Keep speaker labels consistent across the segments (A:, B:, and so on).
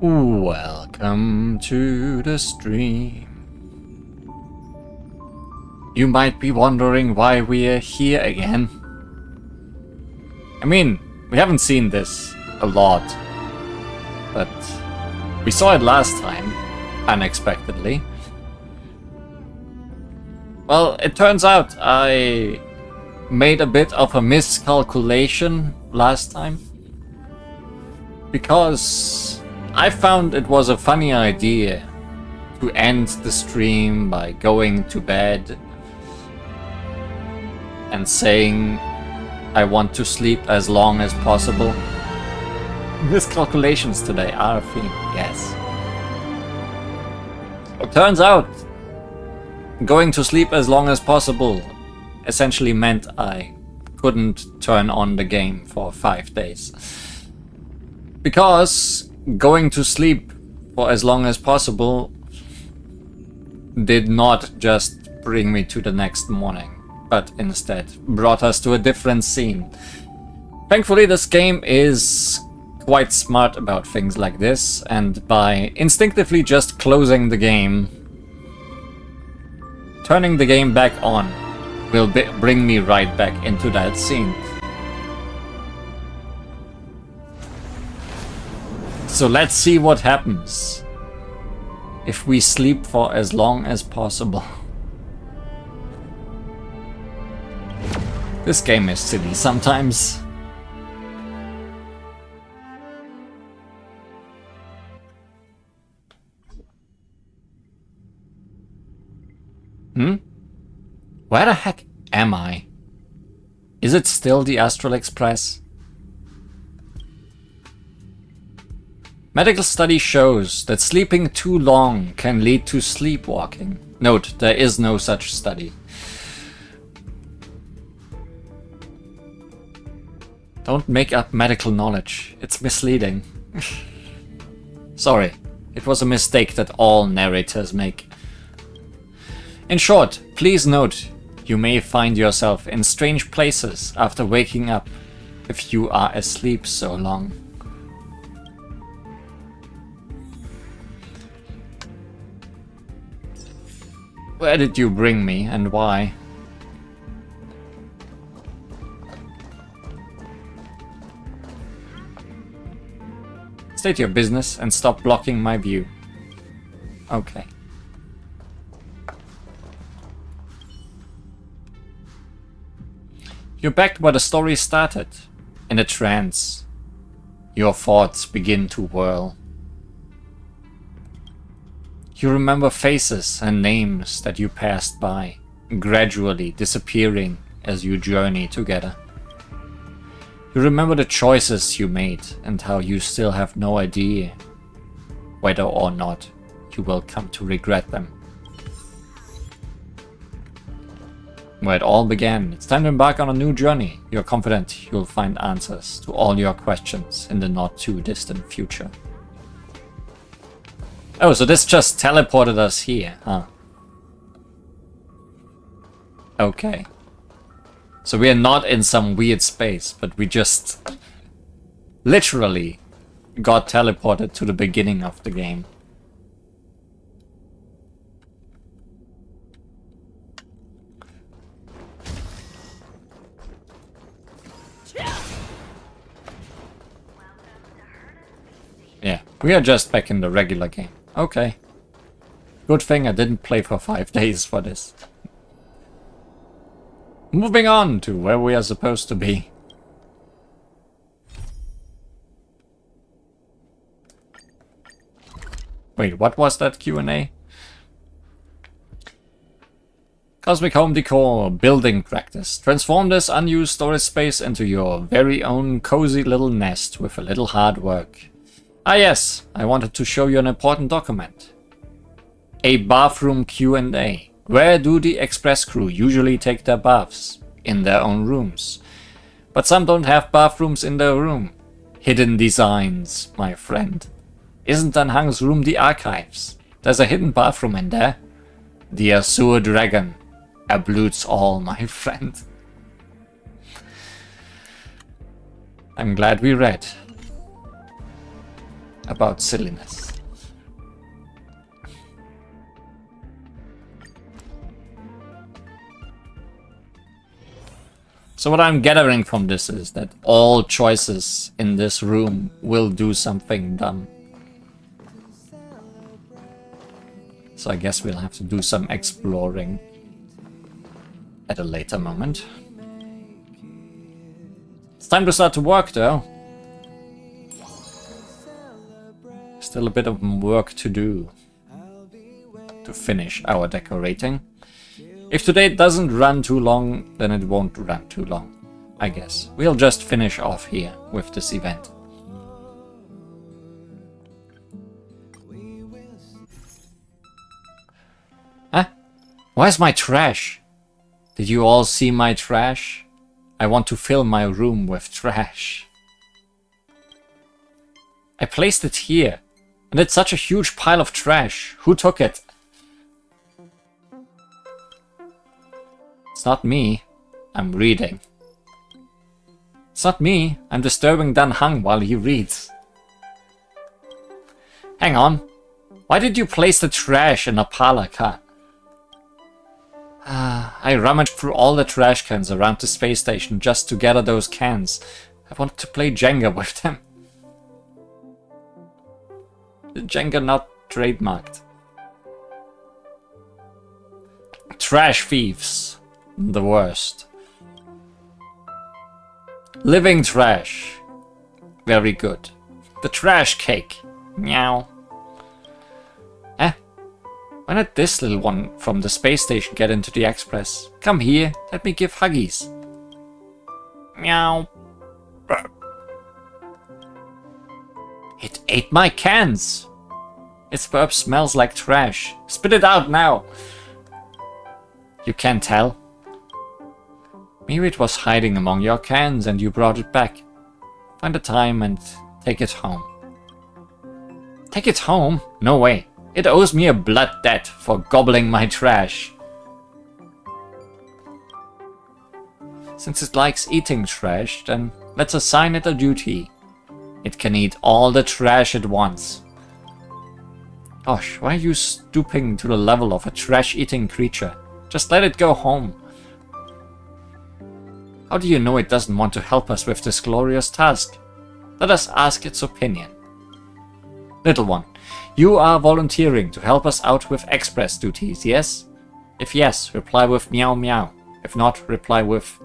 A: Welcome to the stream. You might be wondering why we're here again. I mean, we haven't seen this a lot, but we saw it last time, unexpectedly. Well, it turns out I made a bit of a miscalculation last time, because I found it was a funny idea to end the stream by going to bed and saying I want to sleep as long as possible. Miscalculations today are a thing, yes. It turns out going to sleep as long as possible essentially meant I couldn't turn on the game for 5 days. Because going to sleep for as long as possible did not just bring me to the next morning, but instead brought us to a different scene. Thankfully, this game is quite smart about things like this, and by instinctively just closing the game, turning the game back on will bring me right back into that scene. So let's see what happens if we sleep for as long as possible. This game is silly sometimes. Where the heck am I? Is it still the Astral Express? Medical study shows that sleeping too long can lead to sleepwalking. Note, there is no such study. Don't make up medical knowledge. It's misleading. Sorry, it was a mistake that all narrators make. In short, please note, you may find yourself in strange places after waking up if you are asleep so long. Where did you bring me and why? State your business and stop blocking my view. Okay. You're back where the story started, in a trance. Your thoughts begin to whirl. You remember faces and names that you passed by, gradually disappearing as you journey together. You remember the choices you made and how you still have no idea whether or not you will come to regret them. Where it all began, it's time to embark on a new journey. You're confident you'll find answers to all your questions in the not too distant future. Oh, so this just teleported us here, huh? Okay. So we are not in some weird space, but we just literally got teleported to the beginning of the game. Yeah, we are just back in the regular game. Okay. Good thing I didn't play for 5 days for this. Moving on to where we are supposed to be. Wait, what was that Q&A? Cosmic Home Decor building practice. Transform this unused storage space into your very own cozy little nest with a little hard work. Ah yes, I wanted to show you an important document. A bathroom Q&A. Where do the express crew usually take their baths? In their own rooms. But some don't have bathrooms in their room. Hidden designs, my friend. Isn't Dan Hang's room the archives? There's a hidden bathroom in there. The Azure Dragon. Ablutes all, my friend. I'm glad we read. about silliness. So what I'm gathering from this is that all choices in this room will do something dumb. So I guess we'll have to do some exploring at a later moment. It's time to start to work though. Still a bit of work to do to finish our decorating. If today doesn't run too long, then it won't run too long, I guess. We'll just finish off here with this event. Huh? Where's my trash? Did you all see my trash? I want to fill my room with trash. I placed it here, and it's such a huge pile of trash. Who took it? It's not me. I'm reading. It's not me. I'm disturbing Dan Heng while he reads. Hang on. Why did you place the trash in a parlor car? I rummaged through all the trash cans around the space station just to gather those cans. I wanted to play Jenga with them. Jenga not trademarked. Trash thieves. The worst. Living trash. Very good. The trash cake. Meow. Why not this little one from the space station get into the express? Come here, let me give huggies. Meow. It ate my cans. Its burp smells like trash. Spit it out now. You can't tell. Maybe it was hiding among your cans and you brought it back. Find the time and take it home. Take it home? No way. It owes me a blood debt for gobbling my trash. Since it likes eating trash, then let's assign it a duty. It can eat all the trash at once. Gosh, why are you stooping to the level of a trash-eating creature? Just let it go home. How do you know it doesn't want to help us with this glorious task? Let us ask its opinion. Little one, you are volunteering to help us out with express duties, yes? If yes, reply with meow meow. If not, reply with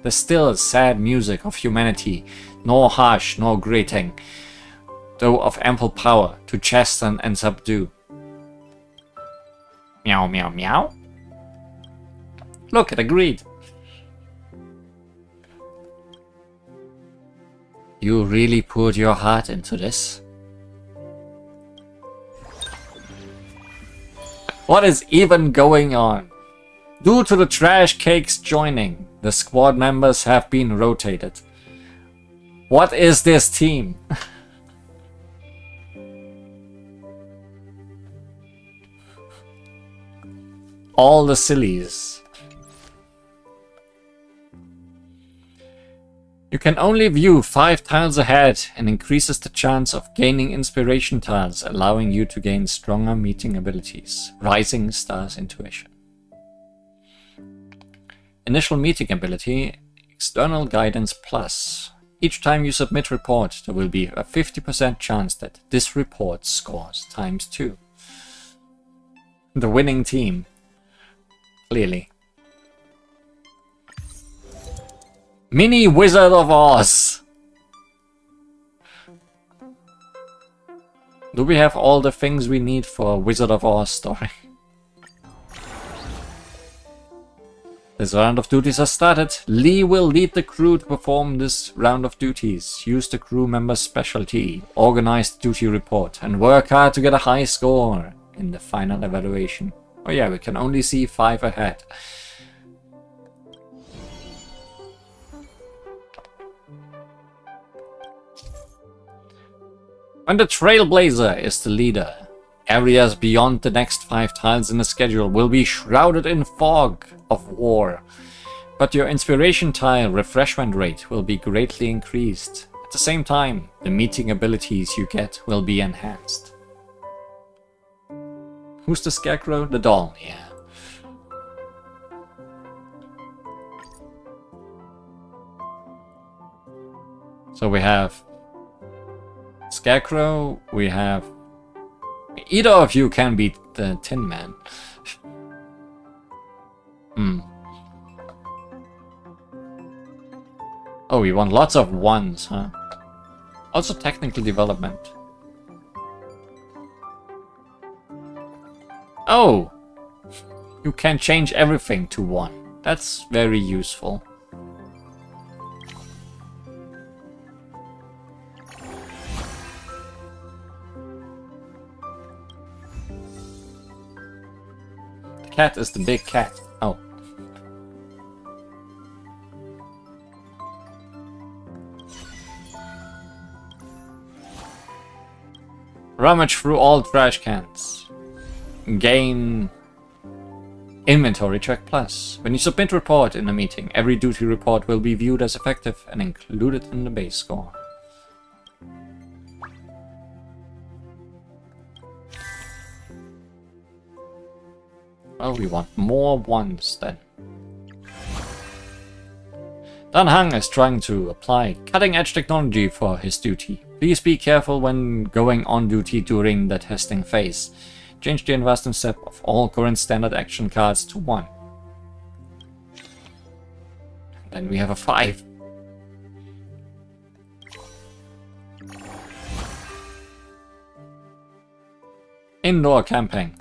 A: the still sad music of humanity, nor harsh nor grating, though of ample power to chasten and subdue. Meow meow meow. Look, it agreed. You really poured your heart into this. What is even going on? Due to the trash cakes joining, the squad members have been rotated. What is this team? All the sillies. You can only view 5 tiles ahead and increases the chance of gaining inspiration tiles, allowing you to gain stronger meeting abilities. Rising Stars Intuition. Initial meeting ability, External Guidance Plus. Each time you submit report, there will be a 50% chance that this report scores ×2. The winning team. Clearly. Mini Wizard of Oz! Do we have all the things we need for a Wizard of Oz story? This round of duties has started. Lee will lead the crew to perform this round of duties. Use the crew member's specialty, organize the duty report, and work hard to get a high score in the final evaluation. Oh yeah, we can only see 5 ahead. When the Trailblazer is the leader, areas beyond the next 5 tiles in the schedule will be shrouded in fog of war, but your inspiration tile refreshment rate will be greatly increased. the same time, the meeting abilities you get will be enhanced. Who's the scarecrow? The doll, yeah. So we have Scarecrow, we have... Either of you can beat the Tin Man. Oh, we want lots of ones, huh? Also technical development. Oh! You can change everything to 1. That's very useful. The cat is the big cat. Oh. Rummage through all trash cans. Gain inventory check plus. When you submit report in a meeting, every duty report will be viewed as effective and included in the base score. Well, we want more ones then. Dan Hang is trying to apply cutting-edge technology for his duty. Please be careful when going on duty during the testing phase. Change the investment step of all current standard action cards to 1. Then we have a 5. Indoor camping.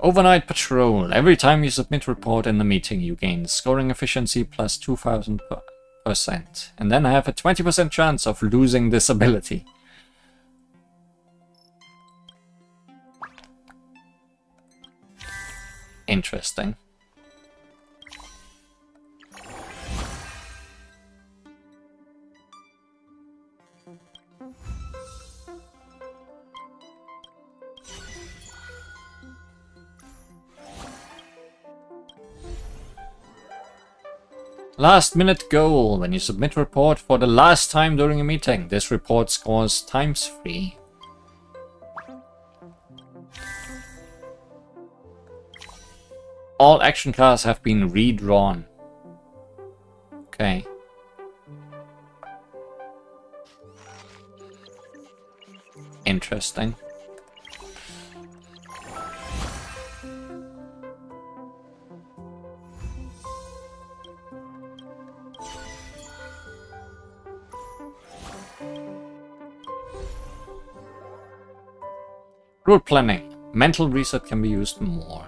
A: Overnight patrol. Every time you submit report in the meeting, you gain scoring efficiency plus 2000%. And then have a 20% chance of losing this ability. Interesting. Last minute goal. When you submit report for the last time during a meeting, this report scores ×3. All action cards have been redrawn. Okay. Interesting. Rule planning. Mental reset can be used more.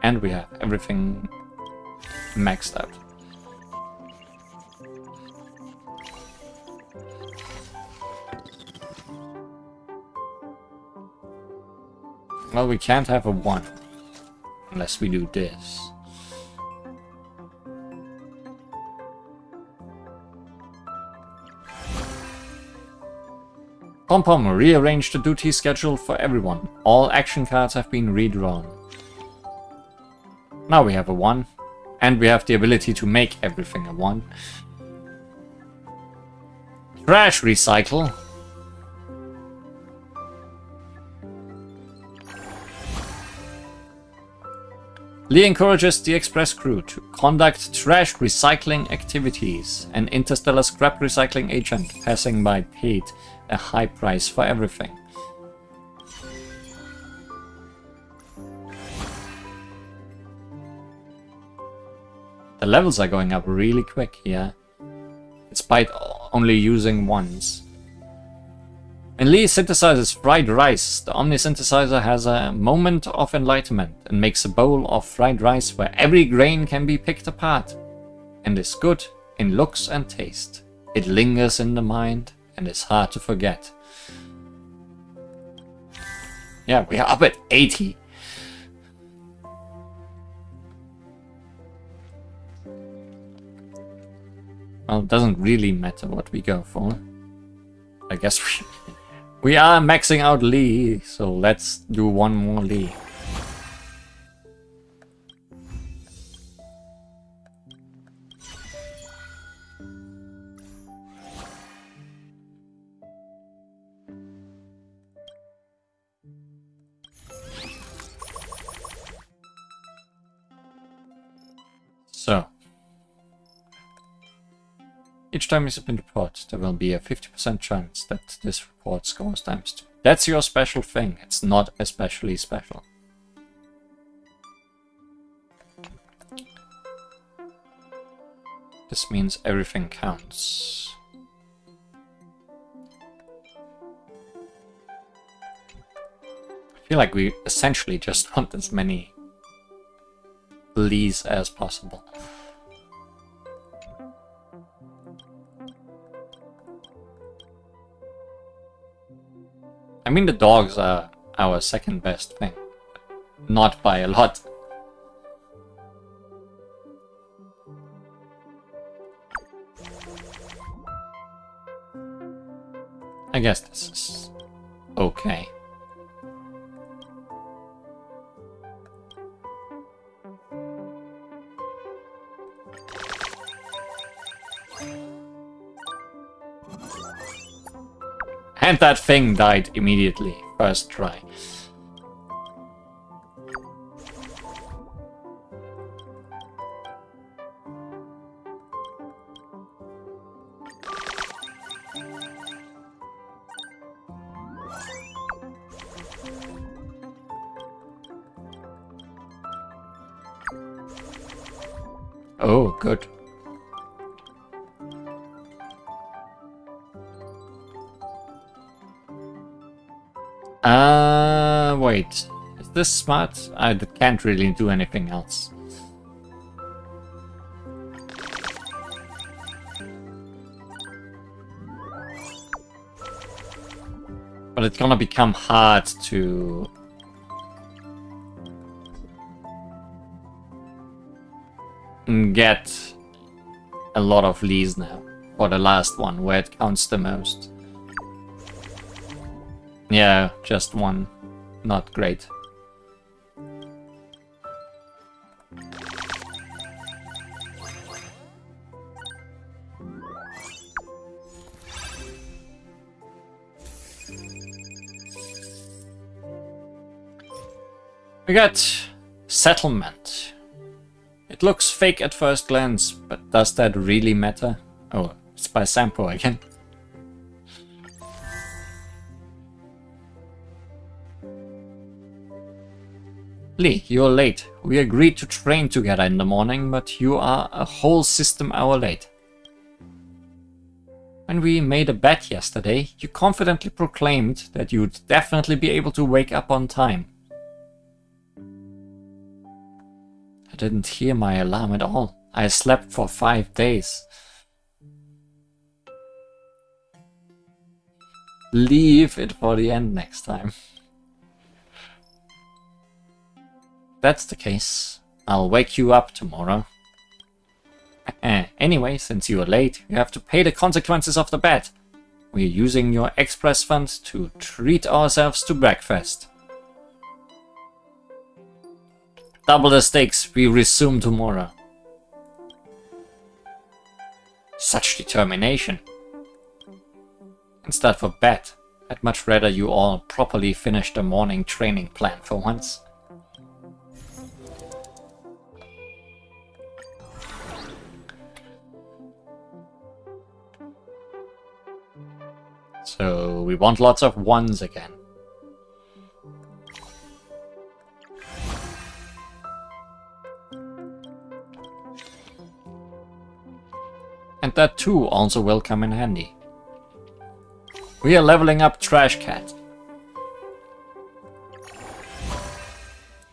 A: And we have everything maxed out. Well, we can't have a 1 unless we do this. Pom-Pom, rearrange the duty schedule for everyone. All action cards have been redrawn. Now we have a 1. And we have the ability to make everything a 1. Trash recycle. Lee encourages the express crew to conduct trash recycling activities. An interstellar scrap recycling agent passing by paid a high price for everything. The levels are going up really quick here, despite only using 1s. When Lee synthesizes fried rice, the Omni synthesizer has a moment of enlightenment and makes a bowl of fried rice where every grain can be picked apart and is good in looks and taste. It lingers in the mind and is hard to forget. Yeah, we are up at 80. Well, it doesn't really matter what we go for. I guess We are maxing out Lee, so let's do one more Lee. So, each time you submit a report, there will be a 50% chance that this report scores ×2. That's your special thing. It's not especially special. This means everything counts. I feel like we essentially just want as many Lees as possible. I mean, the dogs are our second best thing. Not by a lot. I guess this is okay. And that thing died immediately, first try. Oh, good. Wait. Is this smart? I can't really do anything else. But it's gonna become hard to... get a lot of Lees now. For the last one, where it counts the most. Yeah, just one. Not great. We got settlement. It looks fake at first glance, but does that really matter? Oh, it's by Sampo again. Lee, you're late. We agreed to train together in the morning, but you are a whole system hour late. When we made a bet yesterday, you confidently proclaimed that you'd definitely be able to wake up on time. I didn't hear my alarm at all. I slept for 5 days. Leave it for the end next time. That's the case. I'll wake you up tomorrow. Anyway, since you are late, you have to pay the consequences of the bet. We're using your express fund to treat ourselves to breakfast. Double the stakes, we resume tomorrow. Such determination. Instead of a bet, I'd much rather you all properly finish the morning training plan for once. So we want lots of ones again. And that too also will come in handy. We are leveling up Trash Cat.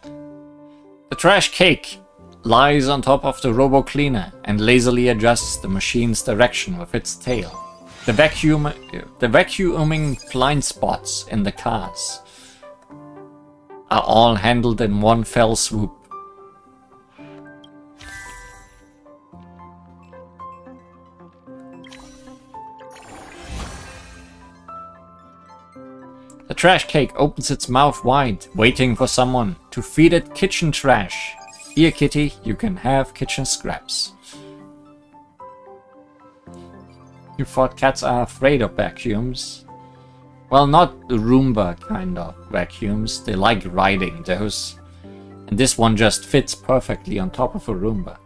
A: The Trash Cake lies on top of the Robo Cleaner and lazily adjusts the machine's direction with its tail. The vacuuming blind spots in the cars are all handled in one fell swoop. trash cake opens its mouth wide, waiting for someone to feed it kitchen trash. Here, kitty, you can have kitchen scraps. You thought cats are afraid of vacuums? Well, not the Roomba kind of vacuums. They like riding those. And this one just fits perfectly on top of a Roomba.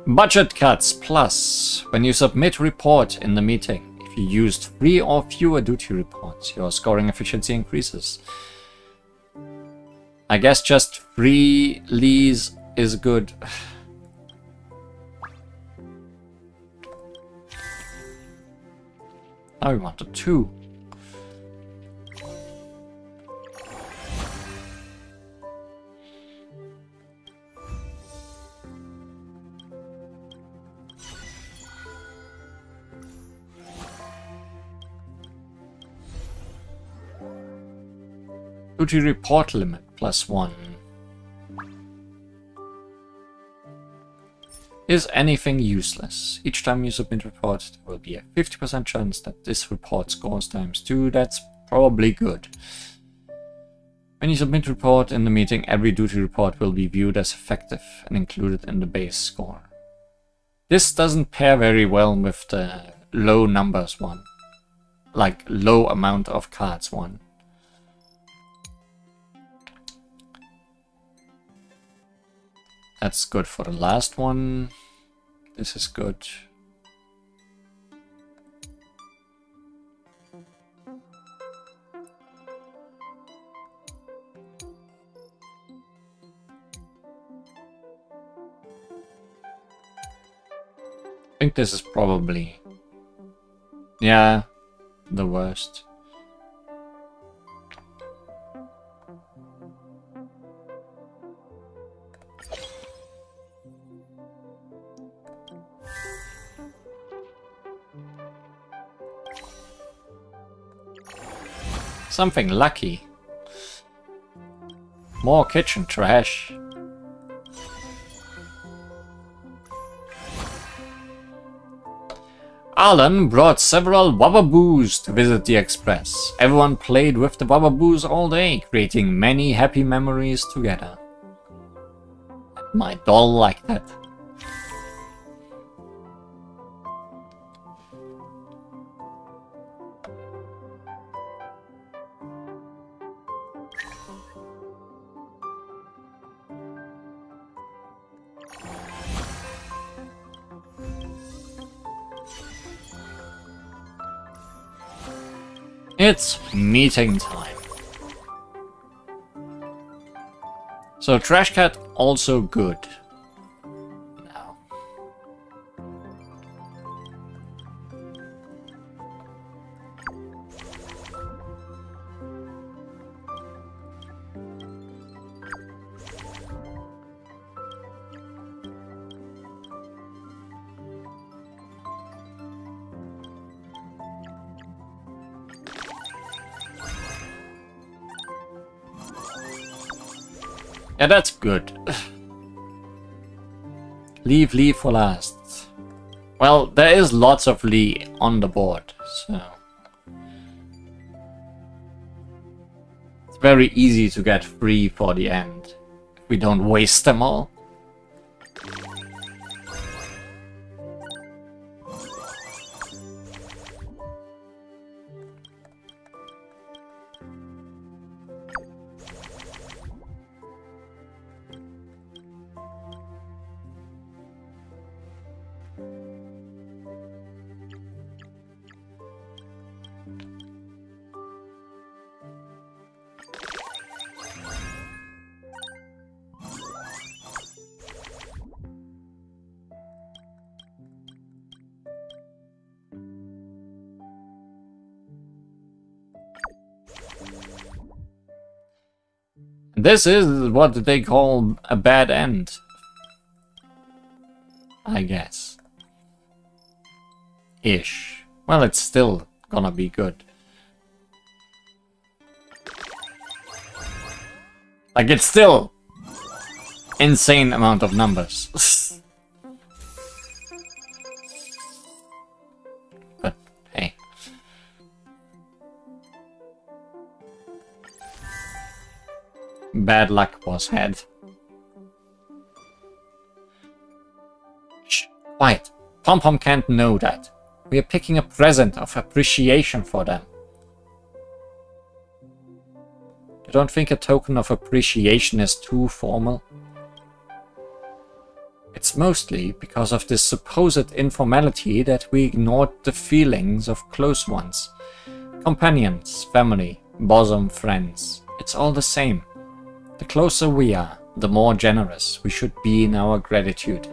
A: Budget cuts plus. When you submit report in the meeting, if you used 3 or fewer duty reports, your scoring efficiency increases. I guess just 3 lees is good. Now we want a 2. Duty report limit +1. Is anything useless? Each time you submit report, there will be a 50% chance that this report scores ×2. That's probably good. When you submit report in the meeting, every duty report will be viewed as effective and included in the base score. This doesn't pair very well with the low numbers one. Like low amount of cards one. That's good for the last one. This is good. I think this is probably, yeah, the worst. Something lucky. More kitchen trash. Alan brought several Wabbaboos to visit the Express. Everyone played with the Wabbaboos all day, creating many happy memories together. My doll like that. It's meeting time. So Trash Cat also good. Now. Yeah, that's good. Leave for last. Well, there is lots of Lee on the board, so it's very easy to get free for the end if we don't waste them all. This is what they call a bad end, I guess. Ish. Well, it's still gonna be good. Like, it's still insane amount of numbers. But hey. Bad luck was had. Shh, quiet. Pom-Pom can't know that. We are picking a present of appreciation for them. You don't think a token of appreciation is too formal? It's mostly because of this supposed informality that we ignored the feelings of close ones. Companions, family, bosom friends. It's all the same. The closer we are, the more generous we should be in our gratitude.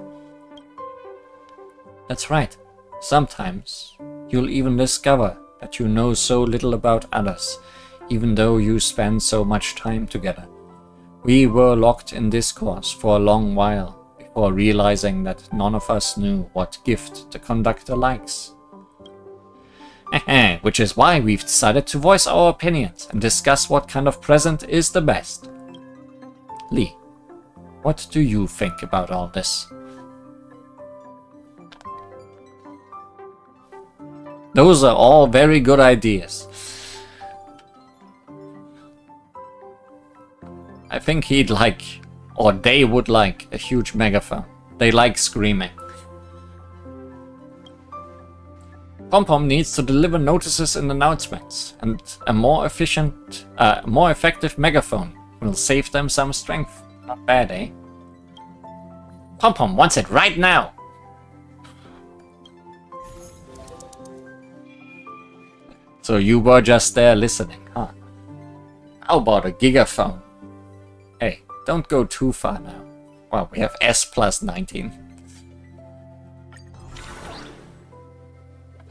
A: That's right. Sometimes you'll even discover that you know so little about others, even though you spend so much time together. We were locked in discourse for a long while, before realizing that none of us knew what gift the conductor likes. Which is why we've decided to voice our opinions and discuss what kind of present is the best. Lee, what do you think about all this? Those are all very good ideas. I think he'd like, or they would like, a huge megaphone. They like screaming. Pom-Pom needs to deliver notices and announcements, and a more effective megaphone will save them some strength. Not bad, eh? Pom-Pom wants it right now! So you were just there listening, huh? How about a gigaphone? Hey, don't go too far now. Well, we have S plus 19.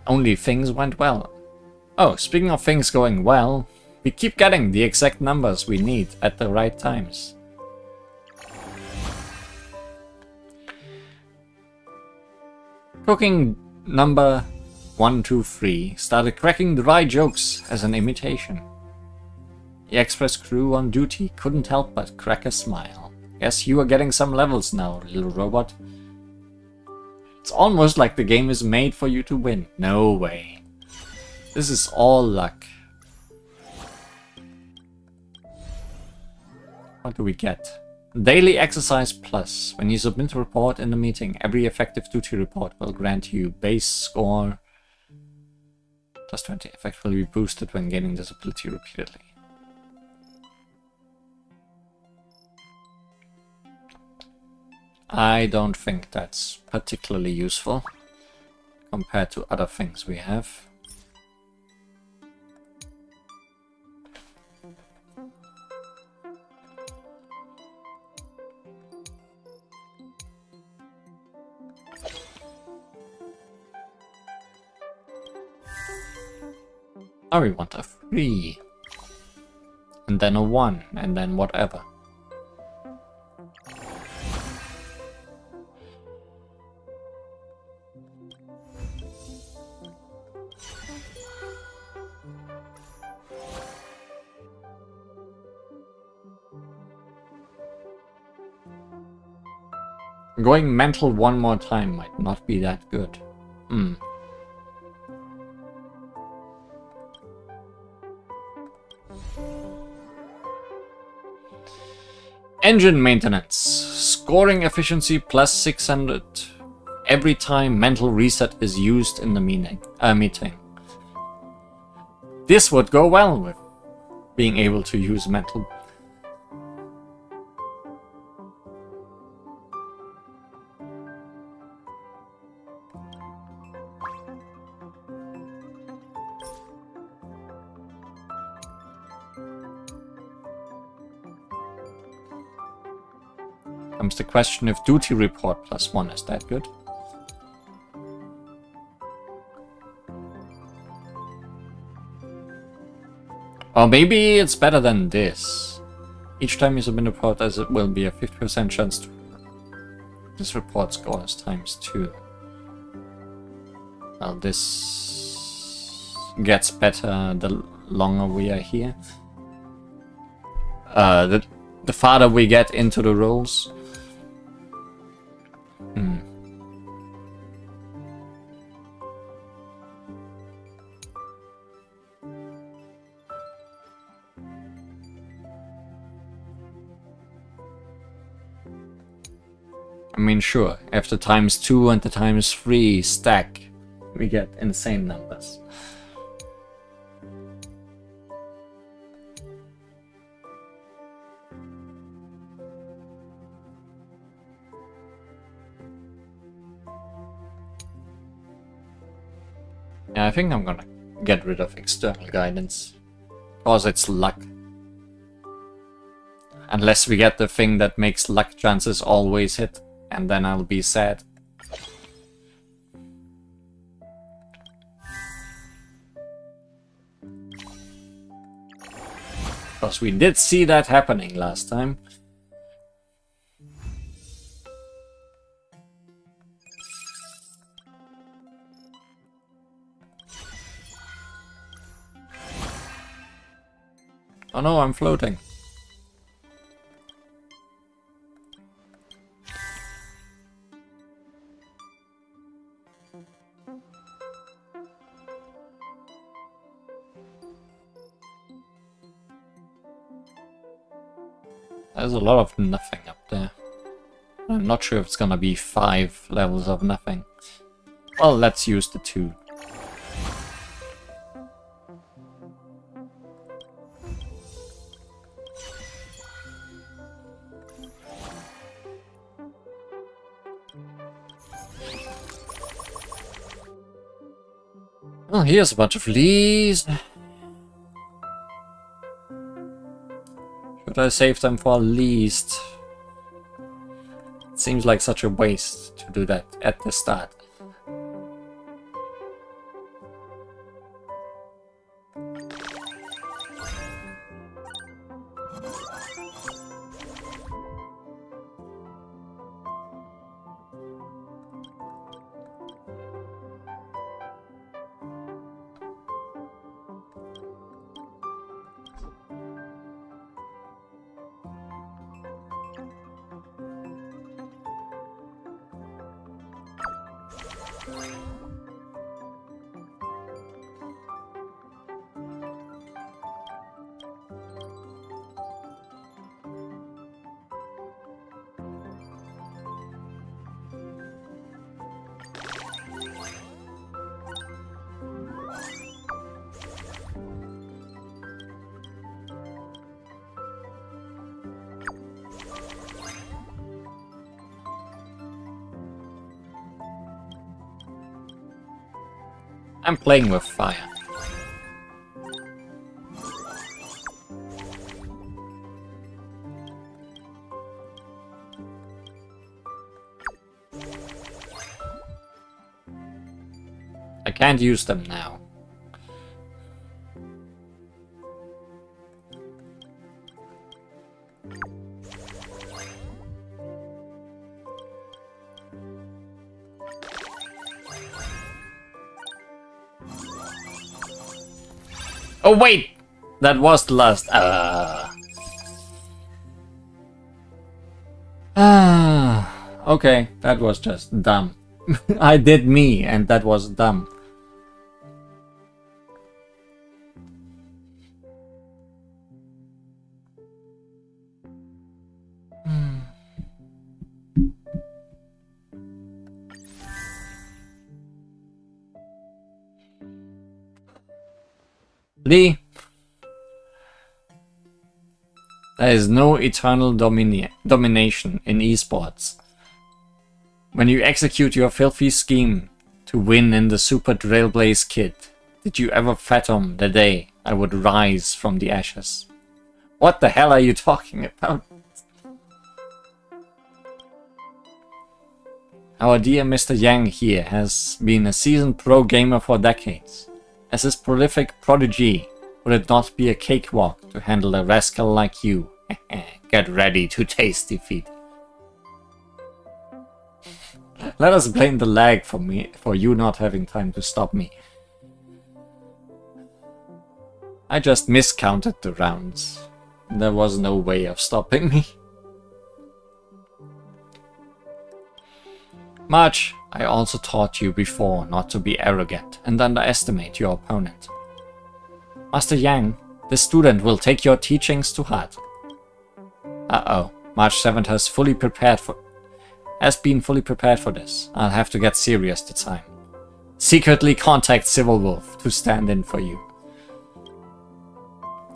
A: Only things went well. Oh, speaking of things going well, we keep getting the exact numbers we need at the right times. Cooking number 123 started cracking dry jokes as an imitation. The express crew on duty couldn't help but crack a smile. Guess you are getting some levels now, little robot. It's almost like the game is made for you to win. No way. This is all luck. What do we get? Daily exercise plus. When you submit a report in the meeting, every effective duty report will grant you base score plus 20. Effect will be boosted when gaining this ability repeatedly. I don't think that's particularly useful compared to other things we have. Oh, we want a 3. And then a 1, and then whatever. Going mental one more time might not be that good. Engine maintenance. Scoring efficiency plus 600 every time mental reset is used in the meeting. This would go well with being able to use mental. Comes the question if duty report plus 1 is that good. Or maybe it's better than this. Each time you submit a report, as it will be a 50% chance to this report scores times 2. Well, this gets better the longer we are here. The farther we get into the roles. Hmm. I mean, sure, if the ×2 and the ×3 stack, we get insane numbers. Yeah, I think I'm gonna get rid of external guidance. Because it's luck. Unless we get the thing that makes luck chances always hit, and then I'll be sad. Because we did see that happening last time. Oh no, I'm floating. There's a lot of nothing up there. I'm not sure if it's gonna be 5 levels of nothing. Well, let's use the 2. Oh, here's a bunch of leaves. Should I save them for least? It seems like such a waste to do that at the start. I'm playing with fire. I can't use them now. Oh wait! That was the last... Okay, that was just dumb. I did me, and that was dumb. Lee, there is no eternal domination in esports. When you execute your filthy scheme to win in the Super Trailblaze kit, did you ever fathom the day I would rise from the ashes? What the hell are you talking about? Our dear Mr. Yang here has been a seasoned pro gamer for decades. As his prolific prodigy, would it not be a cakewalk to handle a rascal like you? Get ready to taste defeat. Let us blame the lag for you not having time to stop me. I just miscounted the rounds. There was no way of stopping me. March, I also taught you before not to be arrogant and underestimate your opponent. Master Yang, this student will take your teachings to heart. Uh-oh, March 7th has been fully prepared for this. I'll have to get serious this time. Secretly contact Civil Wolf to stand in for you.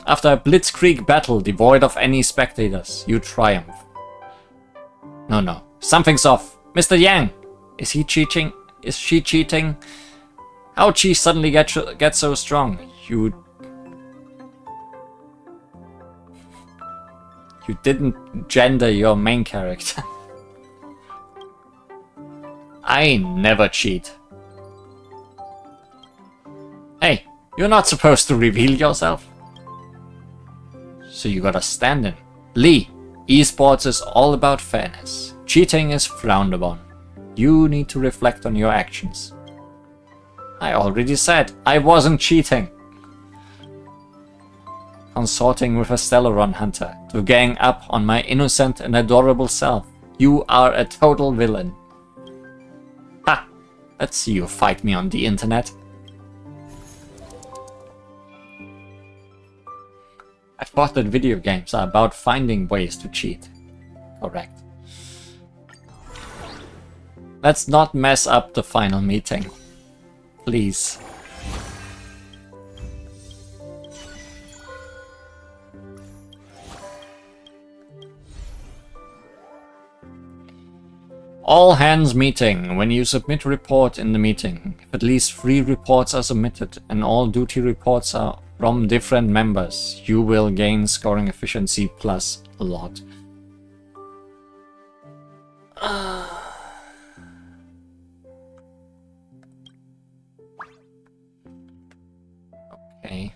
A: After a blitzkrieg battle devoid of any spectators, you triumph. No, something's off. Mr. Yang, is he cheating? Is she cheating? How'd she suddenly get so strong? You didn't gender your main character. I never cheat. Hey, you're not supposed to reveal yourself. So you gotta stand in. Lee, esports is all about fairness. Cheating is frowned upon. You need to reflect on your actions. I already said I wasn't cheating. Consorting with a Stellaron hunter to gang up on my innocent and adorable self. You are a total villain. Ha! Let's see you fight me on the internet. I thought that video games are about finding ways to cheat. Correct. Let's not mess up the final meeting. Please. All hands meeting. When you submit a report in the meeting, if at least 3 reports are submitted and all duty reports are from different members, you will gain scoring efficiency plus a lot. Okay.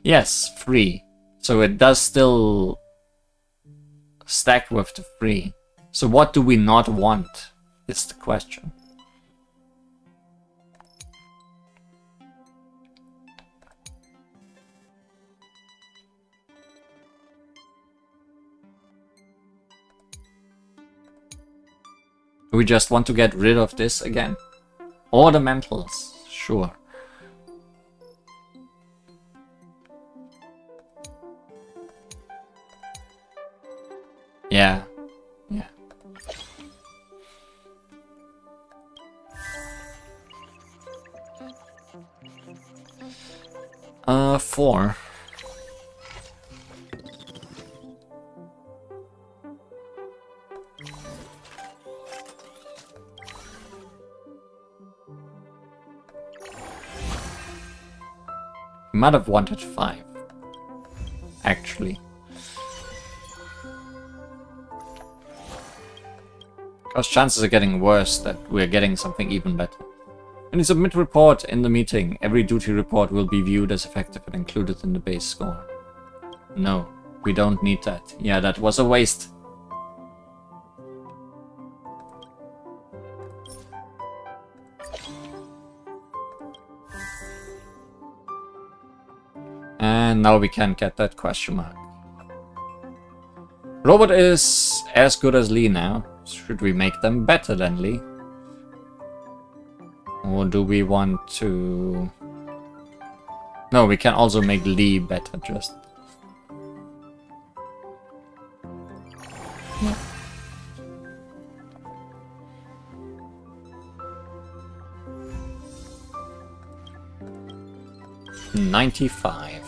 A: Yes, 3. So it does still stack with the 3. So what do we not want is the question. Do we just want to get rid of this again? Ornamentals, sure. Yeah. 4. Might have wanted 5, actually. Because chances are getting worse that we're getting something even better. When you submit a report in the meeting, every duty report will be viewed as effective and included in the base score. No, we don't need that. Yeah, that was a waste. And now we can't get that question mark. Robot is as good as Lee now. Should we make them better than Lee? Or do we want to... No, we can also make Lee better, just... Yeah. $95.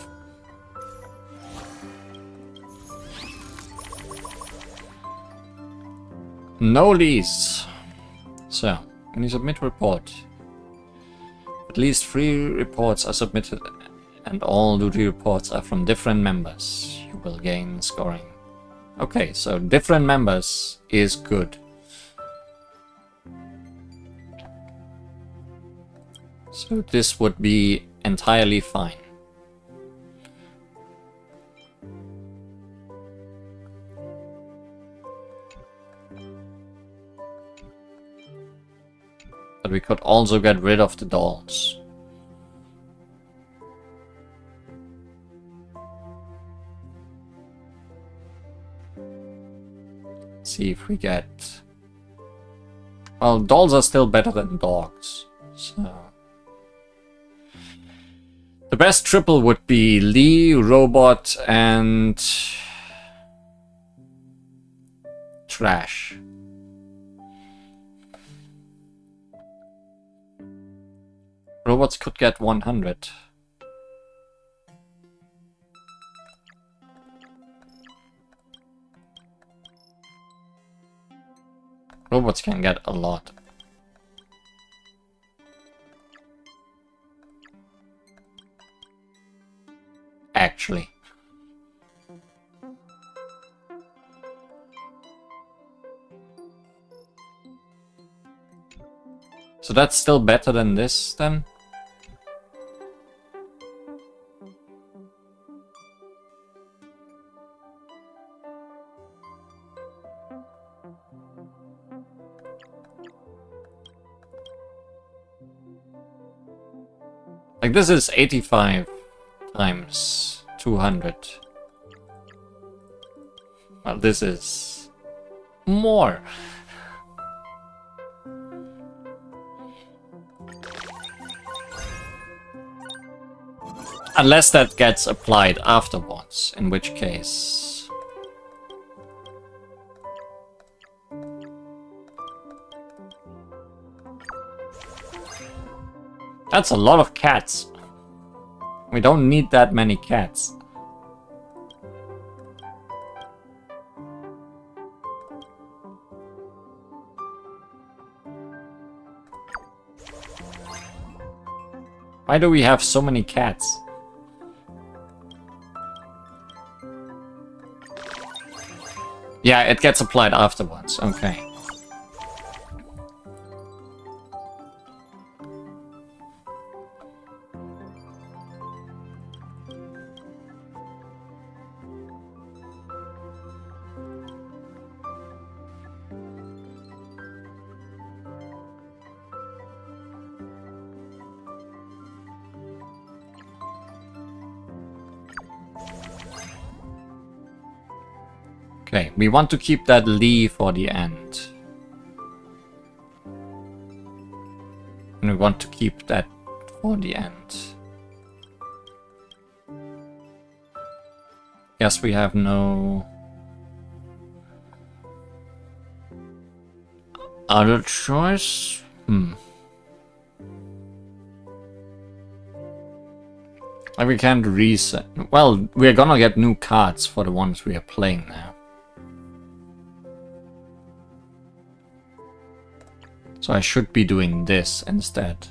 A: No lease. So, when you submit a report, at least 3 reports are submitted and all duty reports are from different members. You will gain scoring. Okay, so different members is good. So this would be entirely fine. But we could also get rid of the dolls. see if we get... Well, dolls are still better than dogs, so... The best triple would be Lee, Robot, and... Trash. Robots could get 100. Robots can get a lot. Actually. So that's still better than this, then? Like, this is 85 times 200. Well, this is more. Unless that gets applied afterwards, in which case... That's a lot of cats. We don't need that many cats. Why do we have so many cats? Yeah, it gets applied afterwards. Okay. Okay, we want to keep that Lee for the end. And we want to keep that for the end. Yes, we have no other choice. Like, we can't reset. Well, we're gonna get new cards for the ones we are playing now. So I should be doing this instead.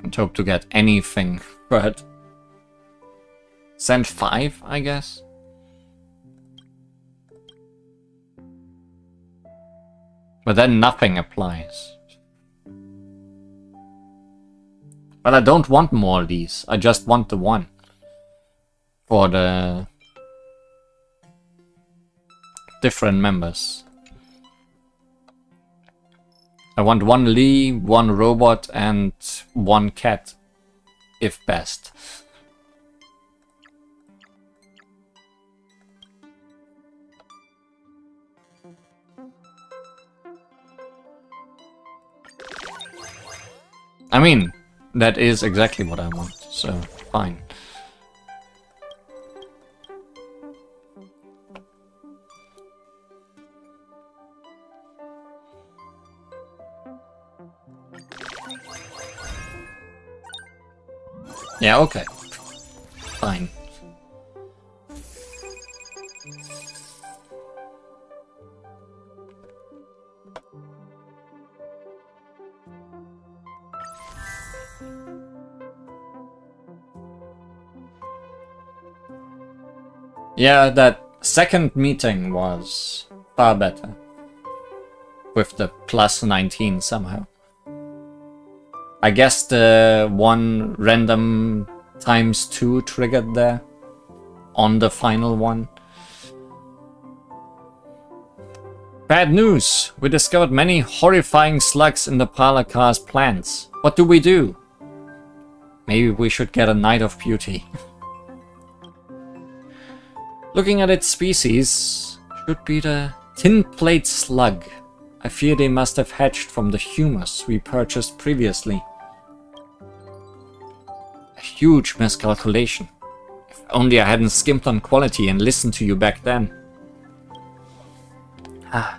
A: And hope to get anything, but send 5, I guess. But then nothing applies. Well, I don't want more of these. I just want the one. For the different members. I want one Lee, one robot, and one cat, if best. I mean, that is exactly what I want, so fine. Yeah, okay. Fine. Yeah, that second meeting was far better. With the plus 19 somehow. I guess the one random ×2 triggered there on the final one. Bad news! We discovered many horrifying slugs in the parlor car's plants. What do we do? Maybe we should get a Night of Beauty. Looking at its species, should be the tin plate slug. I fear they must have hatched from the humus we purchased previously. A huge miscalculation. If only I hadn't skimped on quality and listened to you back then.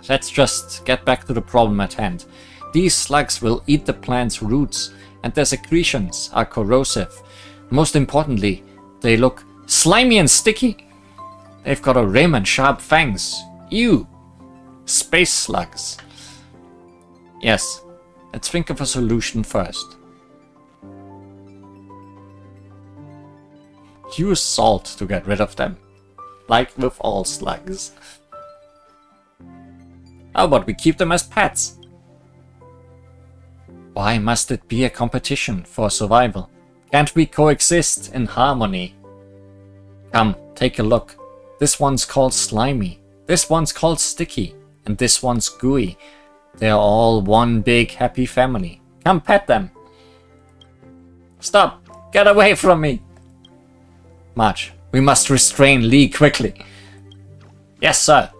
A: Let's just get back to the problem at hand. These slugs will eat the plant's roots, and their secretions are corrosive. Most importantly, they look slimy and sticky. They've got a rim and sharp fangs. Ew! Space slugs. Yes, let's think of a solution first. Use salt to get rid of them, like with all slugs. How about we keep them as pets? Why must it be a competition for survival? Can't we coexist in harmony? Come, take a look. This one's called Slimy, this one's called Sticky, and this one's Gooey. They're all one big happy family. Come pet them. Stop! Get away from me! March, we must restrain Lee quickly. Yes, sir.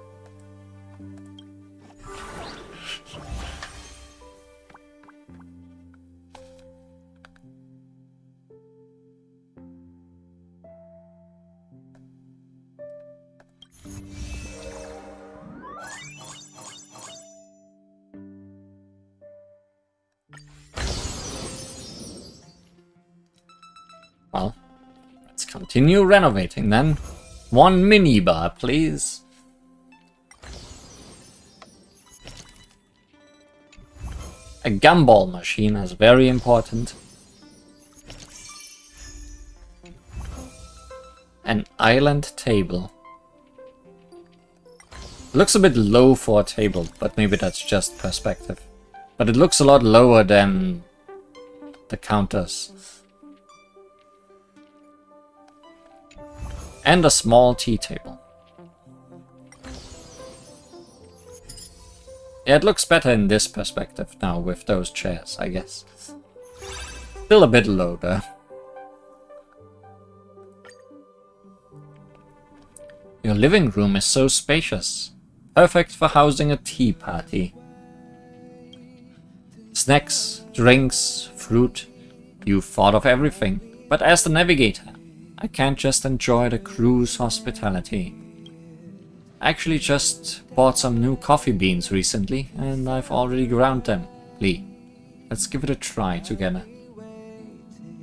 A: Well, let's continue renovating then. One minibar, please. A gumball machine is very important. An island table. Looks a bit low for a table, but maybe that's just perspective. But it looks a lot lower than the counters. And a small tea table. Yeah, it looks better in this perspective now with those chairs, I guess. Still a bit low though. Your living room is so spacious. Perfect for housing a tea party. Snacks, drinks, fruit. You've thought of everything. But as the navigator, I can't just enjoy the crew's hospitality. I actually just bought some new coffee beans recently, and I've already ground them. Lee, let's give it a try together.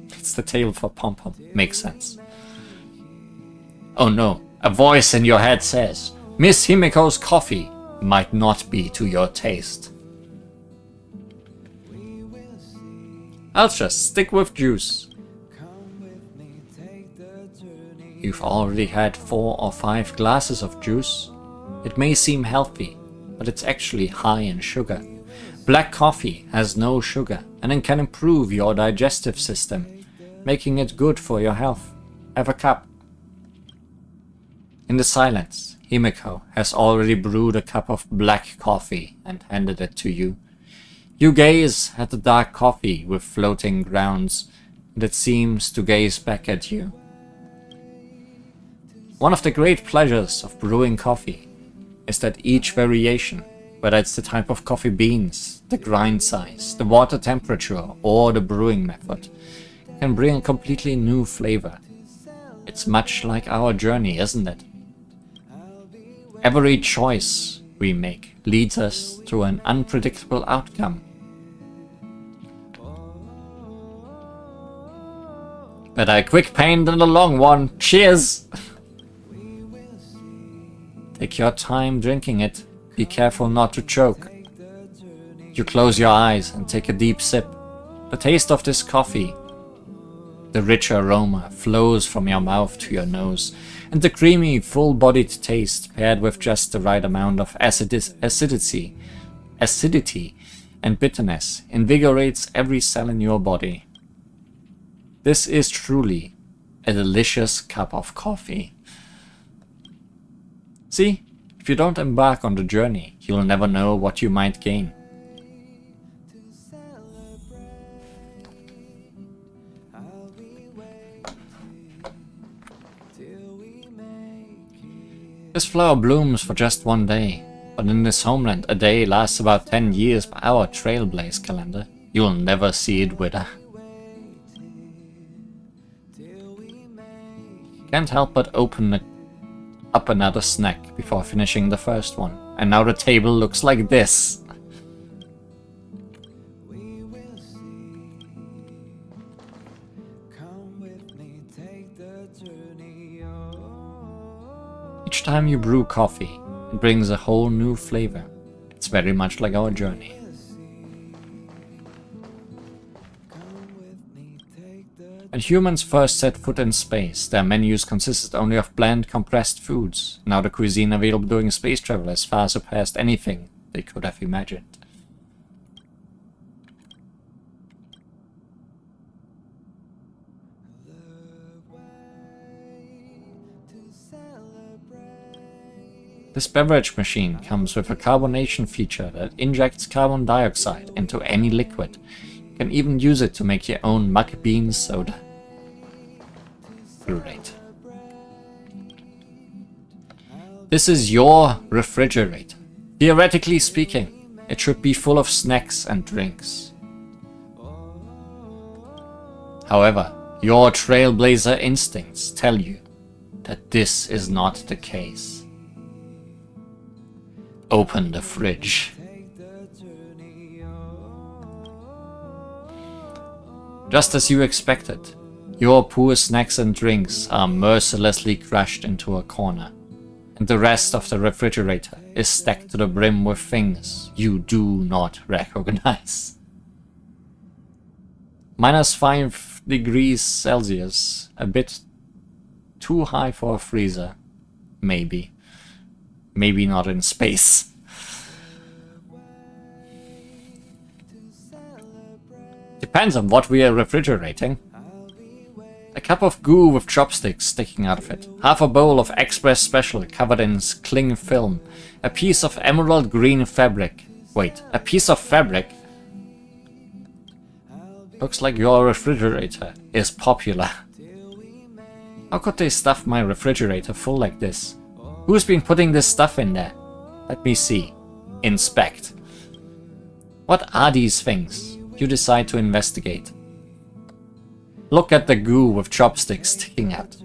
A: It's the table for pom-pom. Makes sense. Oh no, a voice in your head says, Miss Himiko's coffee might not be to your taste. I'll just stick with juice. You've already had 4 or 5 glasses of juice. It may seem healthy, but it's actually high in sugar. Black coffee has no sugar and it can improve your digestive system, making it good for your health. Have a cup. In the silence, Himiko has already brewed a cup of black coffee and handed it to you. You gaze at the dark coffee with floating grounds, and it seems to gaze back at you. One of the great pleasures of brewing coffee is that each variation, whether it's the type of coffee beans, the grind size, the water temperature, or the brewing method, can bring a completely new flavor. It's much like our journey, isn't it? Every choice we make leads us to an unpredictable outcome. Better a quick pain than a long one. Cheers! Take your time drinking it. Be careful not to choke. You close your eyes and take a deep sip. The taste of this coffee, the rich aroma flows from your mouth to your nose, and the creamy, full-bodied taste paired with just the right amount of acidity and bitterness invigorates every cell in your body. This is truly a delicious cup of coffee. See, if you don't embark on the journey, you'll never know what you might gain. This flower blooms for just one day, but in this homeland a day lasts about 10 years by our trailblaze calendar. You'll never see it wither. Can't help but open up another snack before finishing the first one, and now the table looks like this. Each time you brew coffee, it brings a whole new flavor. It's very much like our journey. When humans first set foot in space, their menus consisted only of bland, compressed foods. Now the cuisine available during space travel has far surpassed anything they could have imagined. This beverage machine comes with a carbonation feature that injects carbon dioxide into any liquid. You can even use it to make your own mug bean soda. Great. This is your refrigerator. Theoretically speaking, it should be full of snacks and drinks. However, your trailblazer instincts tell you that this is not the case. Open the fridge. Just as you expected, your poor snacks and drinks are mercilessly crushed into a corner, and the rest of the refrigerator is stacked to the brim with things you do not recognize. -5 degrees Celsius, a bit too high for a freezer, maybe. Maybe not in space. Depends on what we are refrigerating. A cup of goo with chopsticks sticking out of it. Half a bowl of Express Special covered in cling film. A piece of emerald green fabric. Wait, a piece of fabric? Looks like your refrigerator is popular. How could they stuff my refrigerator full like this? Who's been putting this stuff in there? Let me see. Inspect. What are these things? You decide to investigate. Look at the goo with chopsticks sticking out.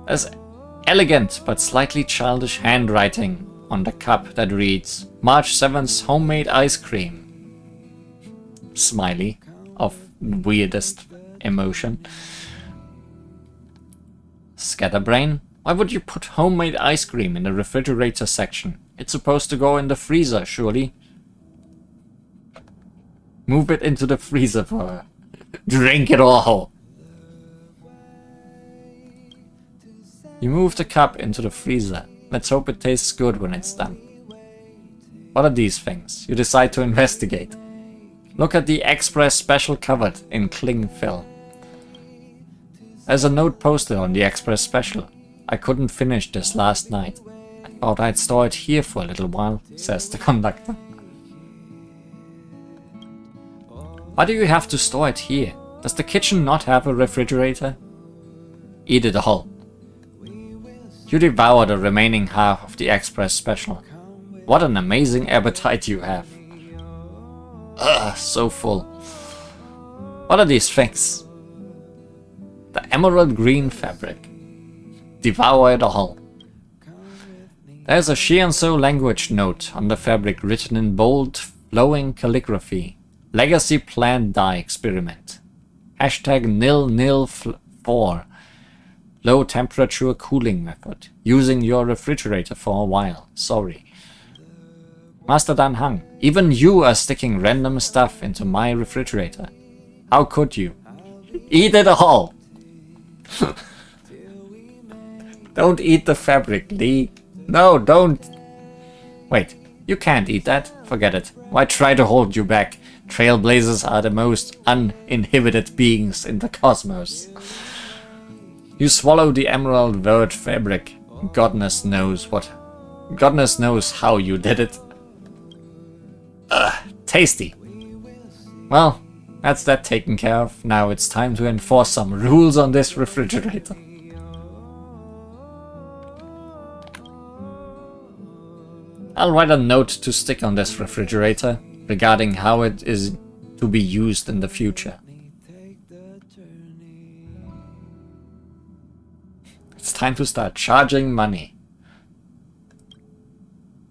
A: There's elegant but slightly childish handwriting on the cup that reads March 7th homemade ice cream. Smiley of weirdest emotion. Scatterbrain? Why would you put homemade ice cream in the refrigerator section? It's supposed to go in the freezer, surely. Move it into the freezer for her. Drink it all! You move the cup into the freezer. Let's hope it tastes good when it's done. What are these things? You decide to investigate. Look at the Express Special covered in cling film. There's a note posted on the Express Special. I couldn't finish this last night. I thought I'd store it here for a little while, says the conductor. Why do you have to store it here? Does the kitchen not have a refrigerator? Eat it all. You devour the remaining half of the Express Special. What an amazing appetite you have. Ugh, so full. What are these things? The emerald green fabric. Devour it all. There's a Shianso language note on the fabric written in bold, flowing calligraphy. Legacy plant dye experiment. Hashtag #nil04. Low temperature cooling method. Using your refrigerator for a while. Sorry. Master Dan Hang, even you are sticking random stuff into my refrigerator. How could you? Eat it all! Don't eat the fabric, Lee. No, don't. Wait, you can't eat that. Forget it. Why try to hold you back? Trailblazers are the most uninhibited beings in the cosmos. You swallow the emerald verd fabric. Goodness knows what. Goodness knows how you did it. Tasty. Well, that's that taken care of. Now it's time to enforce some rules on this refrigerator. I'll write a note to stick on this refrigerator regarding how it is to be used in the future. It's time to start charging money.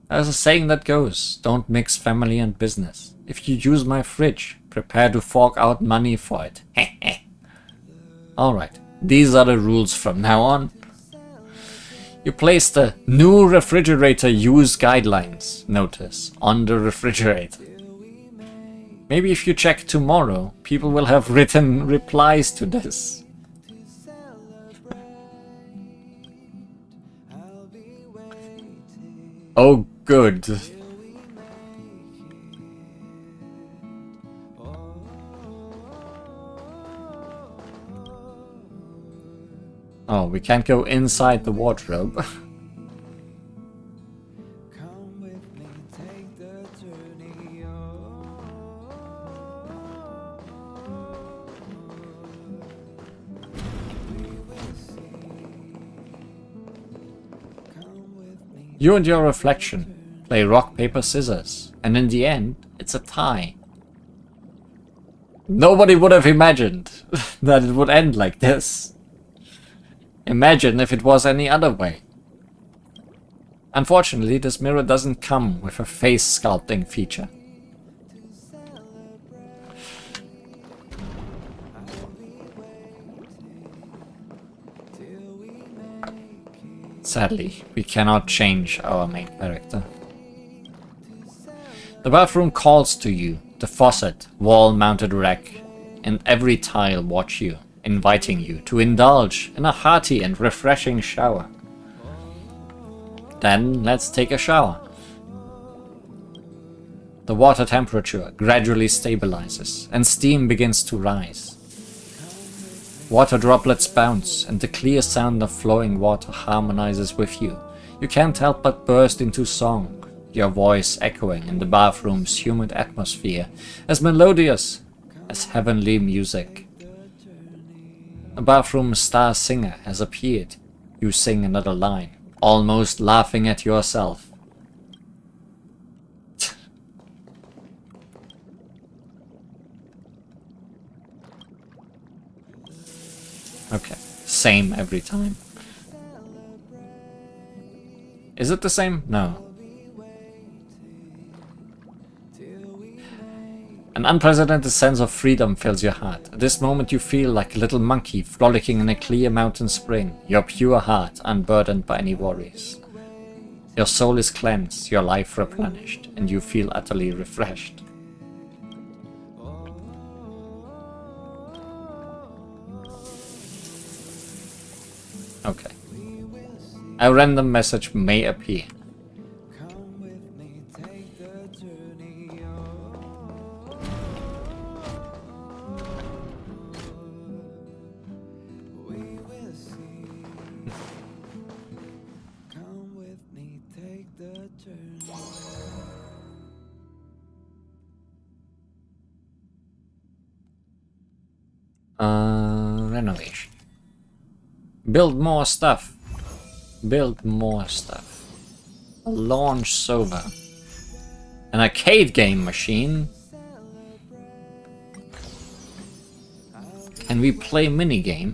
A: There's a saying that goes, don't mix family and business. If you use my fridge, prepare to fork out money for it. Alright, these are the rules from now on. You place the new refrigerator use guidelines notice on the refrigerator. Maybe if you check tomorrow, people will have written replies to this. Oh, good. Oh, we can't go inside the wardrobe. You and your reflection play rock, paper, scissors, and in the end, it's a tie. Nobody would have imagined that it would end like this. Imagine if it was any other way. Unfortunately, this mirror doesn't come with a face sculpting feature. Sadly, we cannot change our main character. The bathroom calls to you, the faucet, wall-mounted rack, and every tile watch you, inviting you to indulge in a hearty and refreshing shower. Then let's take a shower. The water temperature gradually stabilizes and steam begins to rise. Water droplets bounce and the clear sound of flowing water harmonizes with you. You can't help but burst into song, your voice echoing in the bathroom's humid atmosphere, as melodious as heavenly music. A bathroom star singer has appeared. You sing another line, almost laughing at yourself. Okay, same every time. Is it the same? No. An unprecedented sense of freedom fills your heart. At this moment you feel like a little monkey frolicking in a clear mountain spring, your pure heart unburdened by any worries. Your soul is cleansed, your life replenished, and you feel utterly refreshed. Okay. A random message may appear. Renovation. Build more stuff. Build more stuff. A launch server. An arcade game machine. Can we play minigame?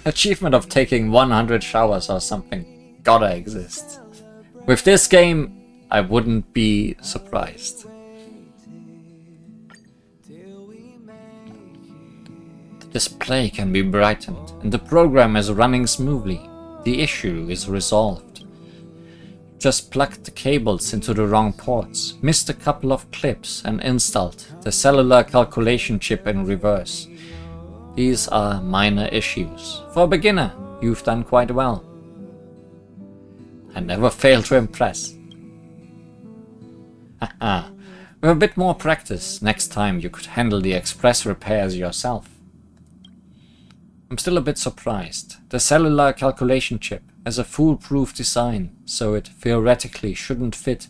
A: Achievement of taking 100 showers or something. Gotta exist. With this game, I wouldn't be surprised. The display can be brightened, and the program is running smoothly. The issue is resolved. Just plugged the cables into the wrong ports, missed a couple of clips, and installed the cellular calculation chip in reverse. These are minor issues. For a beginner, you've done quite well. I never fail to impress. Haha. With a bit more practice, next time you could handle the express repairs yourself. I'm still a bit surprised. The cellular calculation chip has a foolproof design, so it theoretically shouldn't fit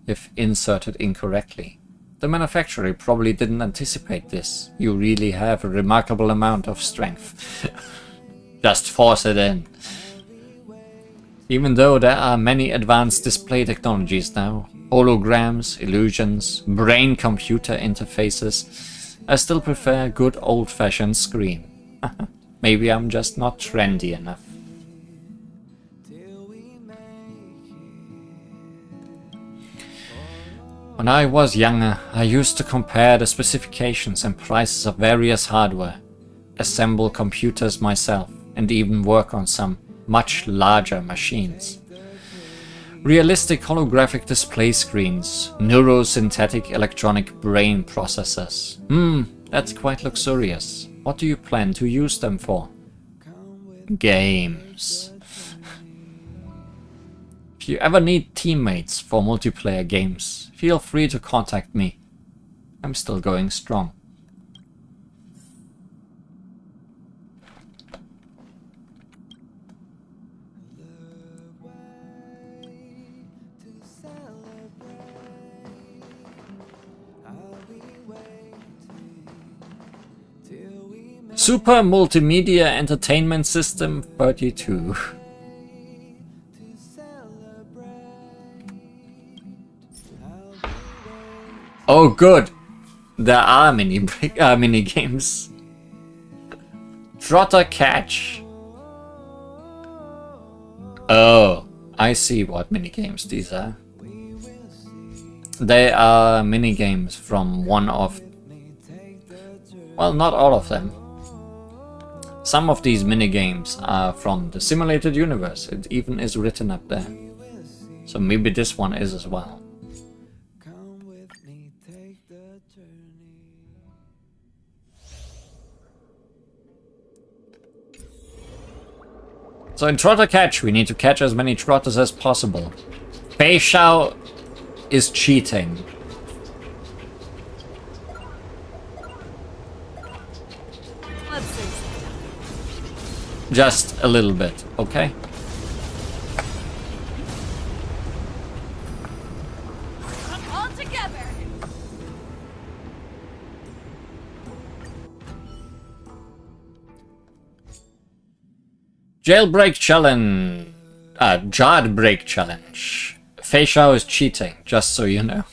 A: if inserted incorrectly. The manufacturer probably didn't anticipate this. You really have a remarkable amount of strength. Just force it in. Even though there are many advanced display technologies now, holograms, illusions, brain-computer interfaces, I still prefer a good old-fashioned screen. Maybe I'm just not trendy enough. When I was younger, I used to compare the specifications and prices of various hardware, assemble computers myself, and even work on some much larger machines. Realistic holographic display screens, neurosynthetic electronic brain processors. That's quite luxurious. What do you plan to use them for? Games. If you ever need teammates for multiplayer games, feel free to contact me. I'm still going strong. Super Multimedia Entertainment System 32. Oh good, there are mini games. Trotter Catch. Oh, I see what mini games these are. They are mini games from one of, well, not all of them. Some of these minigames are from the simulated universe. It even is written up there. So maybe this one is as well. So in Trotter Catch, we need to catch as many trotters as possible. Fei Xiao is cheating. Just a little bit, okay?
B: All together.
A: Jailbreak challenge. Jailbreak challenge. Fei Xiao is cheating, just so you know.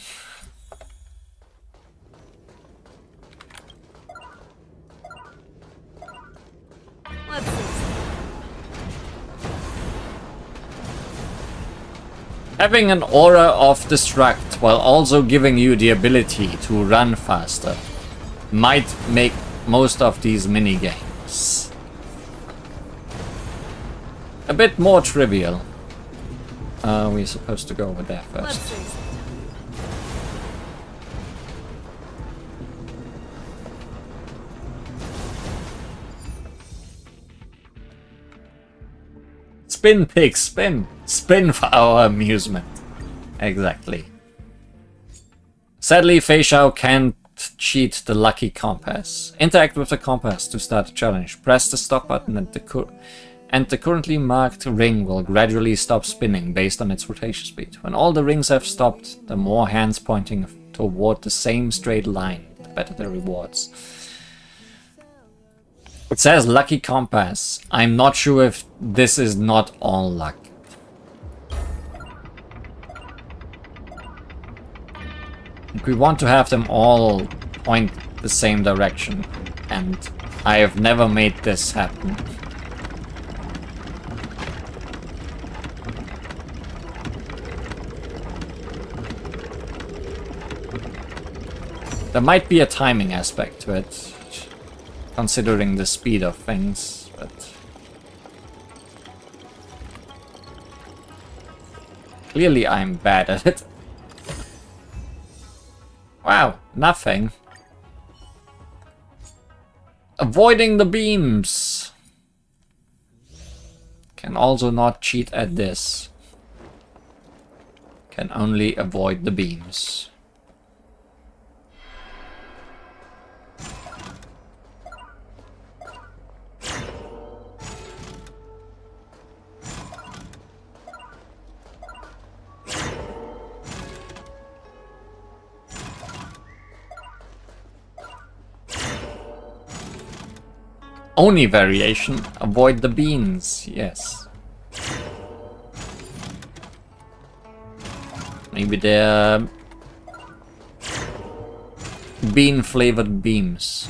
A: Having an aura of destruct while also giving you the ability to run faster might make most of these minigames a bit more trivial. We're supposed to go over there first. Spin, pig, spin! Spin for our amusement. Exactly. Sadly, Fei Xiao can't cheat the lucky compass. Interact with the compass to start the challenge. Press the stop button and the currently marked ring will gradually stop spinning based on its rotation speed. When all the rings have stopped, the more hands pointing toward the same straight line, the better the rewards. It says lucky compass. I'm not sure if this is not all luck. We want to have them all point the same direction, and I have never made this happen. There might be a timing aspect to it, considering the speed of things, but clearly I'm bad at it. Wow, nothing. Avoiding the beams. Can also not cheat at this. Can only avoid the beams. Only variation, avoid the beans, yes. Maybe they're bean flavored beams.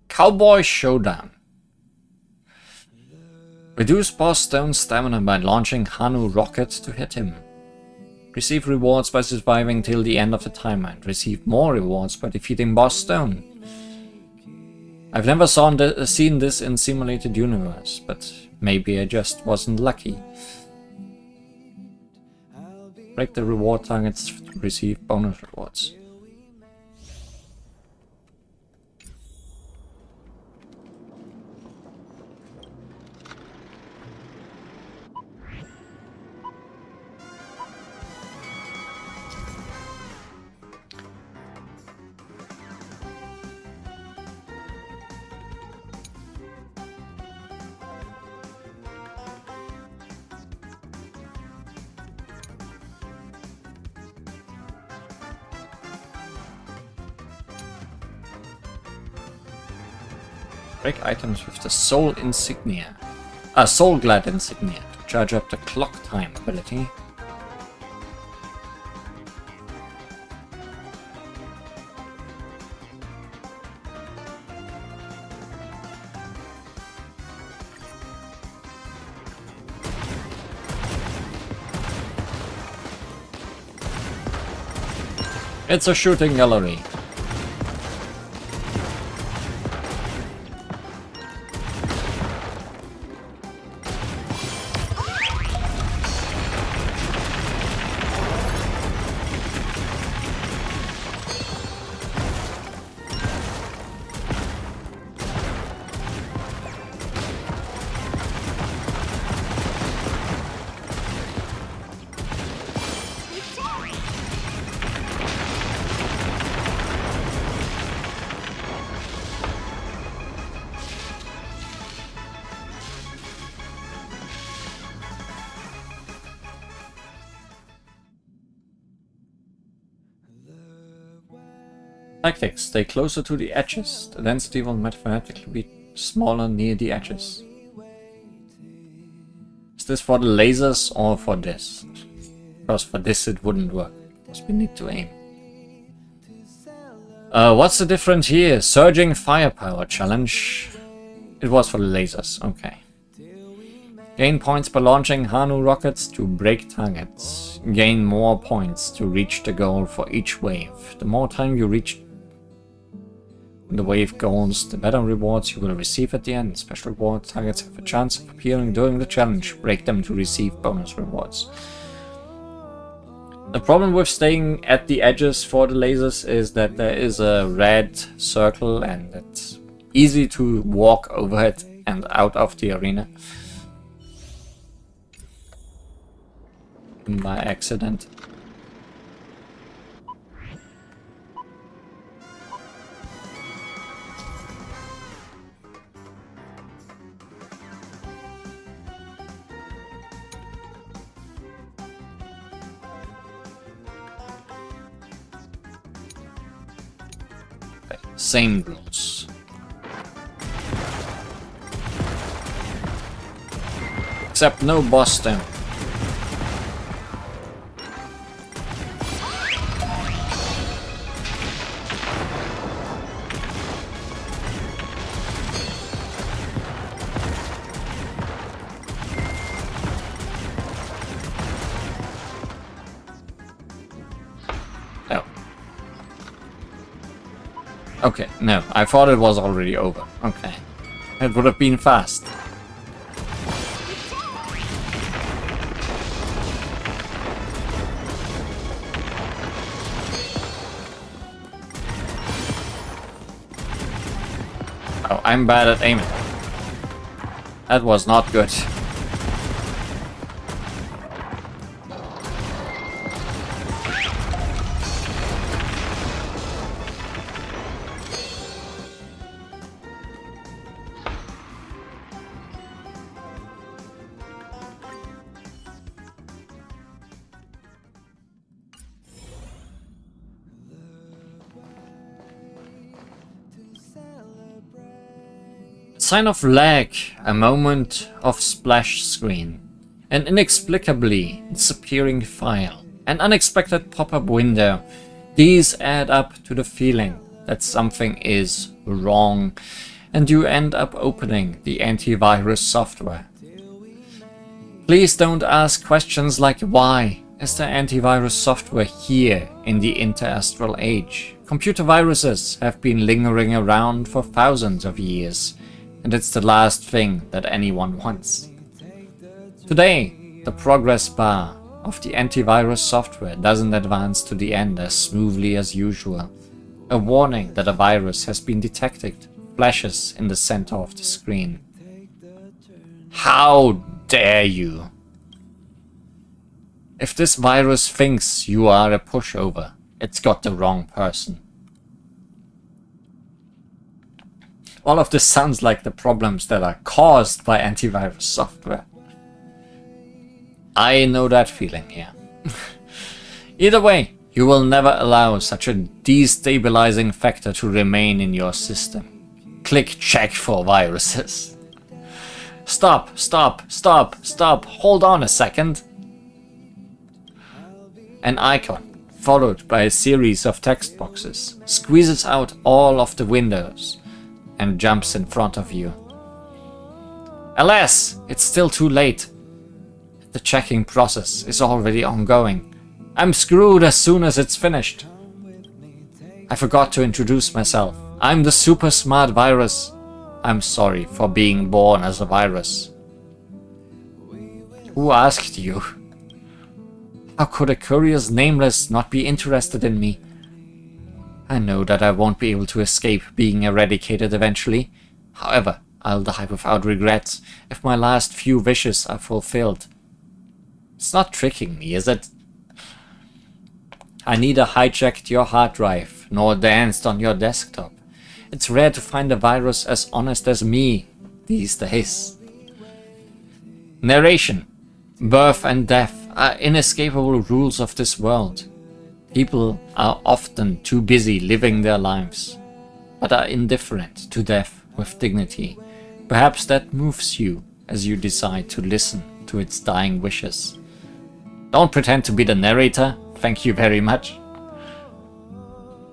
A: Cowboy Showdown. Reduce boss stone stamina by launching Hanu rockets to hit him. Receive rewards by surviving till the end of the timer, and receive more rewards by defeating boss stone. I've never seen this in Simulated Universe, but maybe I just wasn't lucky. Break the reward targets to receive bonus rewards. Break items with the Soul Insignia. Soul Glad Insignia to charge up the Clock Time ability. It's a shooting gallery. Tactics. Stay closer to the edges. The density will mathematically be smaller near the edges. Is this for the lasers or for this? Because for this it wouldn't work, because we need to aim. What's the difference here? Surging Firepower challenge. It was for the lasers, okay. Gain points by launching Hanu rockets to break targets. Gain more points to reach the goal for each wave. The more time you reach the wave goals, the better rewards you will receive at the end. Special reward targets have a chance of appearing during the challenge. Break them to receive bonus rewards. The problem with staying at the edges for the lasers is that there is a red circle and it's easy to walk over it and out of the arena by accident. Same rules. Except no boss stone. Okay, no, I thought it was already over. Okay. It would have been fast. Oh, I'm bad at aiming. That was not good. sign of lag, a moment of splash screen, an inexplicably disappearing file, an unexpected pop-up window. These add up to the feeling that something is wrong, and you end up opening the antivirus software. Please don't ask questions like why is the antivirus software here in the interastral age? Computer viruses have been lingering around for thousands of years, and it's the last thing that anyone wants. Today, the progress bar of the antivirus software doesn't advance to the end as smoothly as usual. A warning that a virus has been detected flashes in the center of the screen. How dare you! If this virus thinks you are a pushover, it's got the wrong person. All of this sounds like the problems that are caused by antivirus software. I know that feeling here. Either way, you will never allow such a destabilizing factor to remain in your system. Click check for viruses. Stop, stop, stop, stop, hold on a second. An icon, followed by a series of text boxes, squeezes out all of the windows and jumps in front of you. Alas, it's still too late. The checking process is already ongoing. I'm screwed as soon as it's finished. I forgot to introduce myself. I'm the super smart virus. I'm sorry for being born as a virus. Who asked you? How could a curious nameless not be interested in me? I know that I won't be able to escape being eradicated eventually. However, I'll die without regrets if my last few wishes are fulfilled. It's not tricking me, is it? I neither hijacked your hard drive nor danced on your desktop. It's rare to find a virus as honest as me these days. Narration. Birth and death are inescapable rules of this world. People are often too busy living their lives, but are indifferent to death with dignity. Perhaps that moves you as you decide to listen to its dying wishes. Don't pretend to be the narrator. Thank you very much.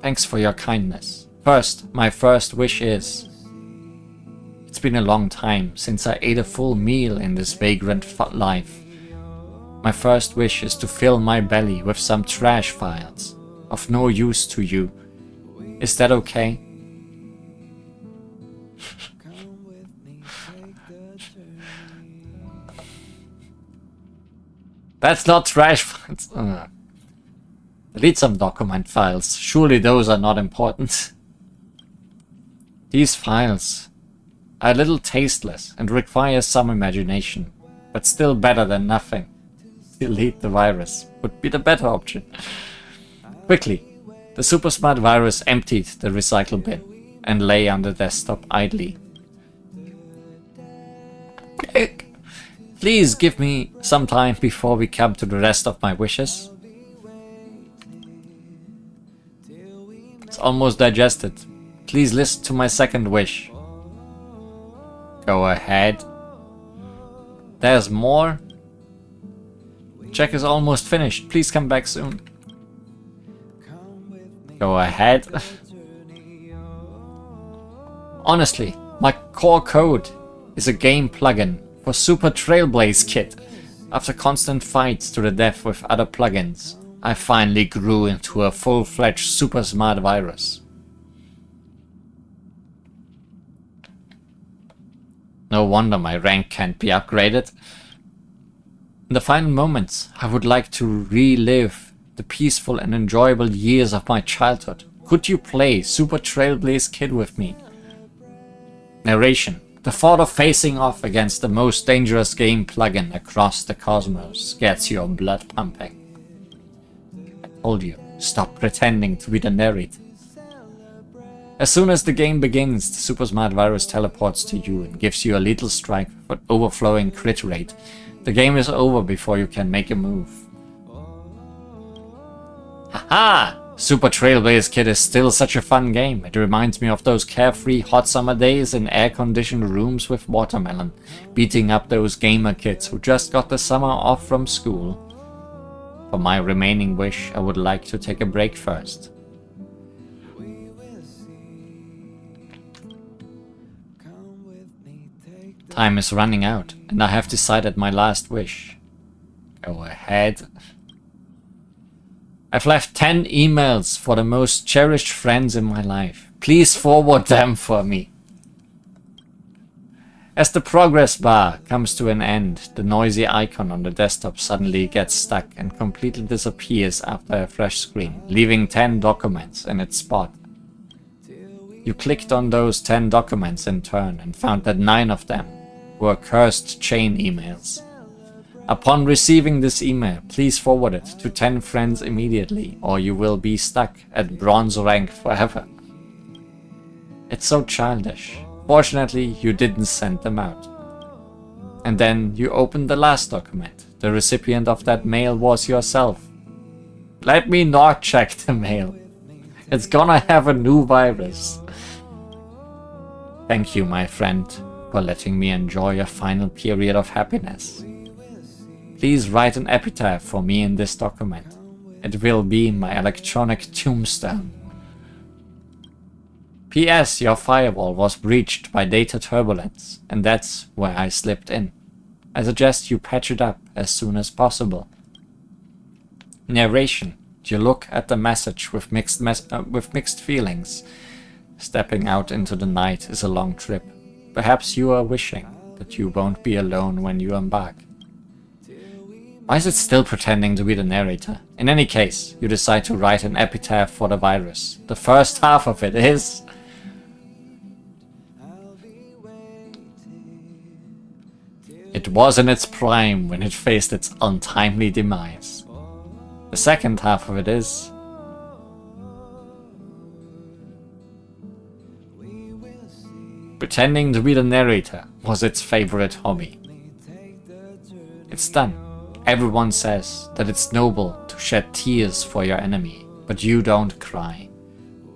A: Thanks for your kindness. First, my first wish is... It's been a long time since I ate a full meal in this vagrant life. My first wish is to fill my belly with some trash files of no use to you. Is that okay? That's not trash files. Delete some document files. Surely those are not important. These files are a little tasteless and require some imagination, but still better than nothing. Delete the virus would be the better option. Quickly, the super smart virus emptied the recycle bin and lay on the desktop idly. Please give me some time before we come to the rest of my wishes. It's almost digested. Please listen to my second wish. Go ahead. There's more. Check is almost finished. Please come back soon. Go ahead. Honestly, my core code is a game plugin for Super Trailblaze Kit. After constant fights to the death with other plugins, I finally grew into a full-fledged super smart virus. No wonder my rank can't be upgraded. In the final moments, I would like to relive the peaceful and enjoyable years of my childhood. Could you play Super Trailblaze Kid with me? Narration. The thought of facing off against the most dangerous game plugin across the cosmos gets your blood pumping. I told you, stop pretending to be the narrator. As soon as the game begins, the super smart virus teleports to you and gives you a lethal strike with an overflowing crit rate. The game is over before you can make a move. Haha! Super Trailblaze Kid is still such a fun game. It reminds me of those carefree hot summer days in air-conditioned rooms with watermelon, beating up those gamer kids who just got the summer off from school. For my remaining wish, I would like to take a break first. Time is running out, and I have decided my last wish. Go ahead. I've left 10 emails for the most cherished friends in my life. Please forward them for me. As the progress bar comes to an end, the noisy icon on the desktop suddenly gets stuck and completely disappears after a fresh screen, leaving 10 documents in its spot. You clicked on those 10 documents in turn and found that 9 of them were cursed chain emails. Upon receiving this email, please forward it to 10 friends immediately, or you will be stuck at bronze rank forever. It's so childish. Fortunately, you didn't send them out. And then you opened the last document. The recipient of that mail was yourself. Let me not check the mail. It's gonna have a new virus. Thank you, my friend, for letting me enjoy a final period of happiness. Please write an epitaph for me in this document. It will be my electronic tombstone. P.S. Your firewall was breached by data turbulence, and that's where I slipped in. I suggest you patch it up as soon as possible. Narration. You look at the message with mixed feelings. Stepping out into the night is a long trip. Perhaps you are wishing that you won't be alone when you embark. Why is it still pretending to be the narrator? In any case, you decide to write an epitaph for the virus. The first half of it is... It was in its prime when it faced its untimely demise. The second half of it is... Pretending to be the narrator was its favorite hobby. It's done. Everyone says that it's noble to shed tears for your enemy, but you don't cry.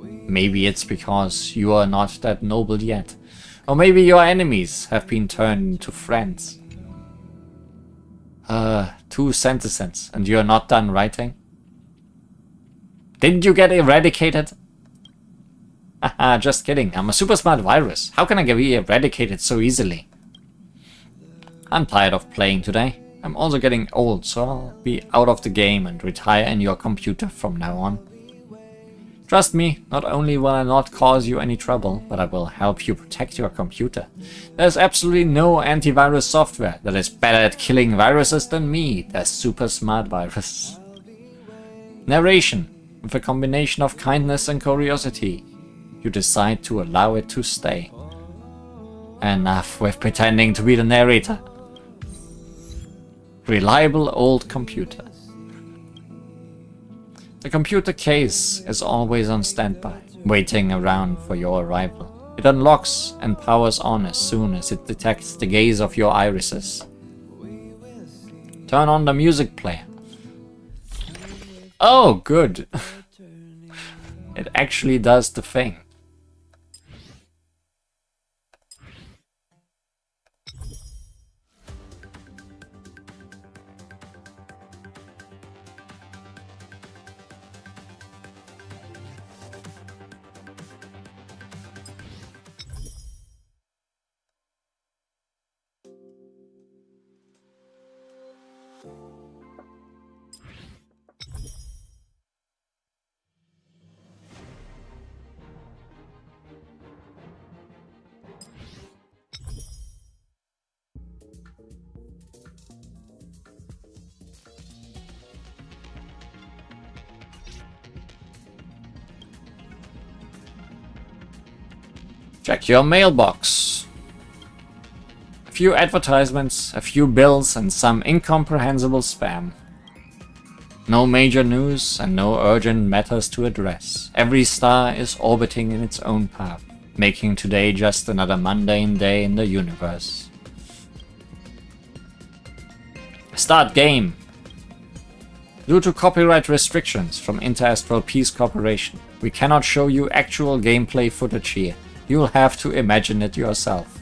A: Maybe it's because you are not that noble yet, or maybe your enemies have been turned into friends. 2 sentences, and you're not done writing? Didn't you get eradicated? Haha, just kidding. I'm a super smart virus. How can I get eradicated so easily? I'm tired of playing today. I'm also getting old, so I'll be out of the game and retire in your computer from now on. Trust me, not only will I not cause you any trouble, but I will help you protect your computer. There's absolutely no antivirus software that is better at killing viruses than me, the super smart virus. Narration. With a combination of kindness and curiosity, you decide to allow it to stay. Enough with pretending to be the narrator. Reliable old computer. The computer case is always on standby, waiting around for your arrival. It unlocks and powers on as soon as it detects the gaze of your irises. Turn on the music player. Oh, good. It actually does the thing. Check your mailbox. A few advertisements, a few bills, and some incomprehensible spam. No major news and no urgent matters to address. Every star is orbiting in its own path, making today just another mundane day in the universe. Start game. Due to copyright restrictions from Interastral Peace Corporation, we cannot show you actual gameplay footage here. You'll have to imagine it yourself.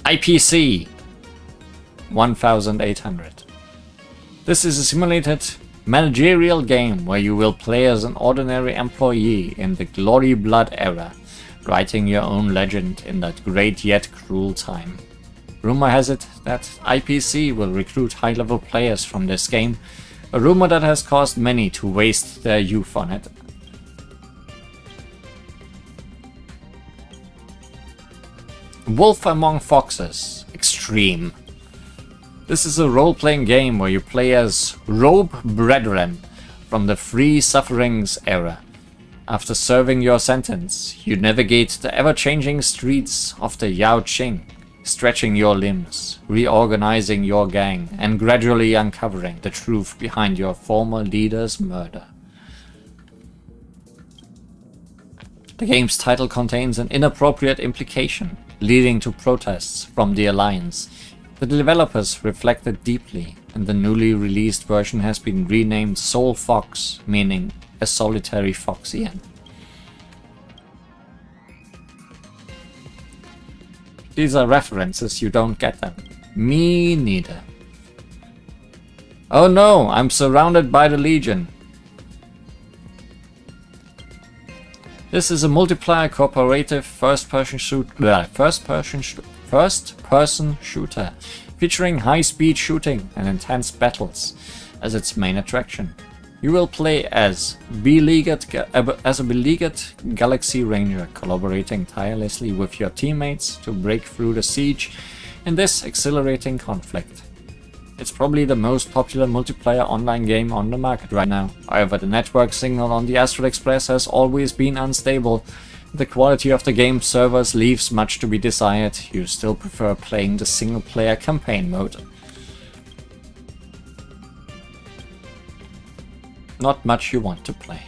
A: IPC 1800. This is a simulated managerial game where you will play as an ordinary employee in the Glory Blood era, writing your own legend in that great yet cruel time. Rumor has it that IPC will recruit high-level players from this game, a rumor that has caused many to waste their youth on it. Wolf Among Foxes Extreme. This is a role-playing game where you play as Robe Brethren from the Free Sufferings era. After serving your sentence, you navigate the ever-changing streets of the Yao Qing, stretching your limbs, reorganizing your gang, and gradually uncovering the truth behind your former leader's murder. The game's title contains an inappropriate implication, leading to protests from the Alliance. The developers reflected deeply, and the newly released version has been renamed Soul Fox, meaning a solitary Foxian. These are references, you don't get them. Me neither. Oh no, I'm surrounded by the Legion. This is a multiplayer cooperative first-person shooter, featuring high-speed shooting and intense battles as its main attraction. You will play as a beleaguered Galaxy Ranger, collaborating tirelessly with your teammates to break through the siege in this exhilarating conflict. It's probably the most popular multiplayer online game on the market right now. However, the network signal on the Astral Express has always been unstable. The quality of the game's servers leaves much to be desired. You still prefer playing the single-player campaign mode. Not much you want to play.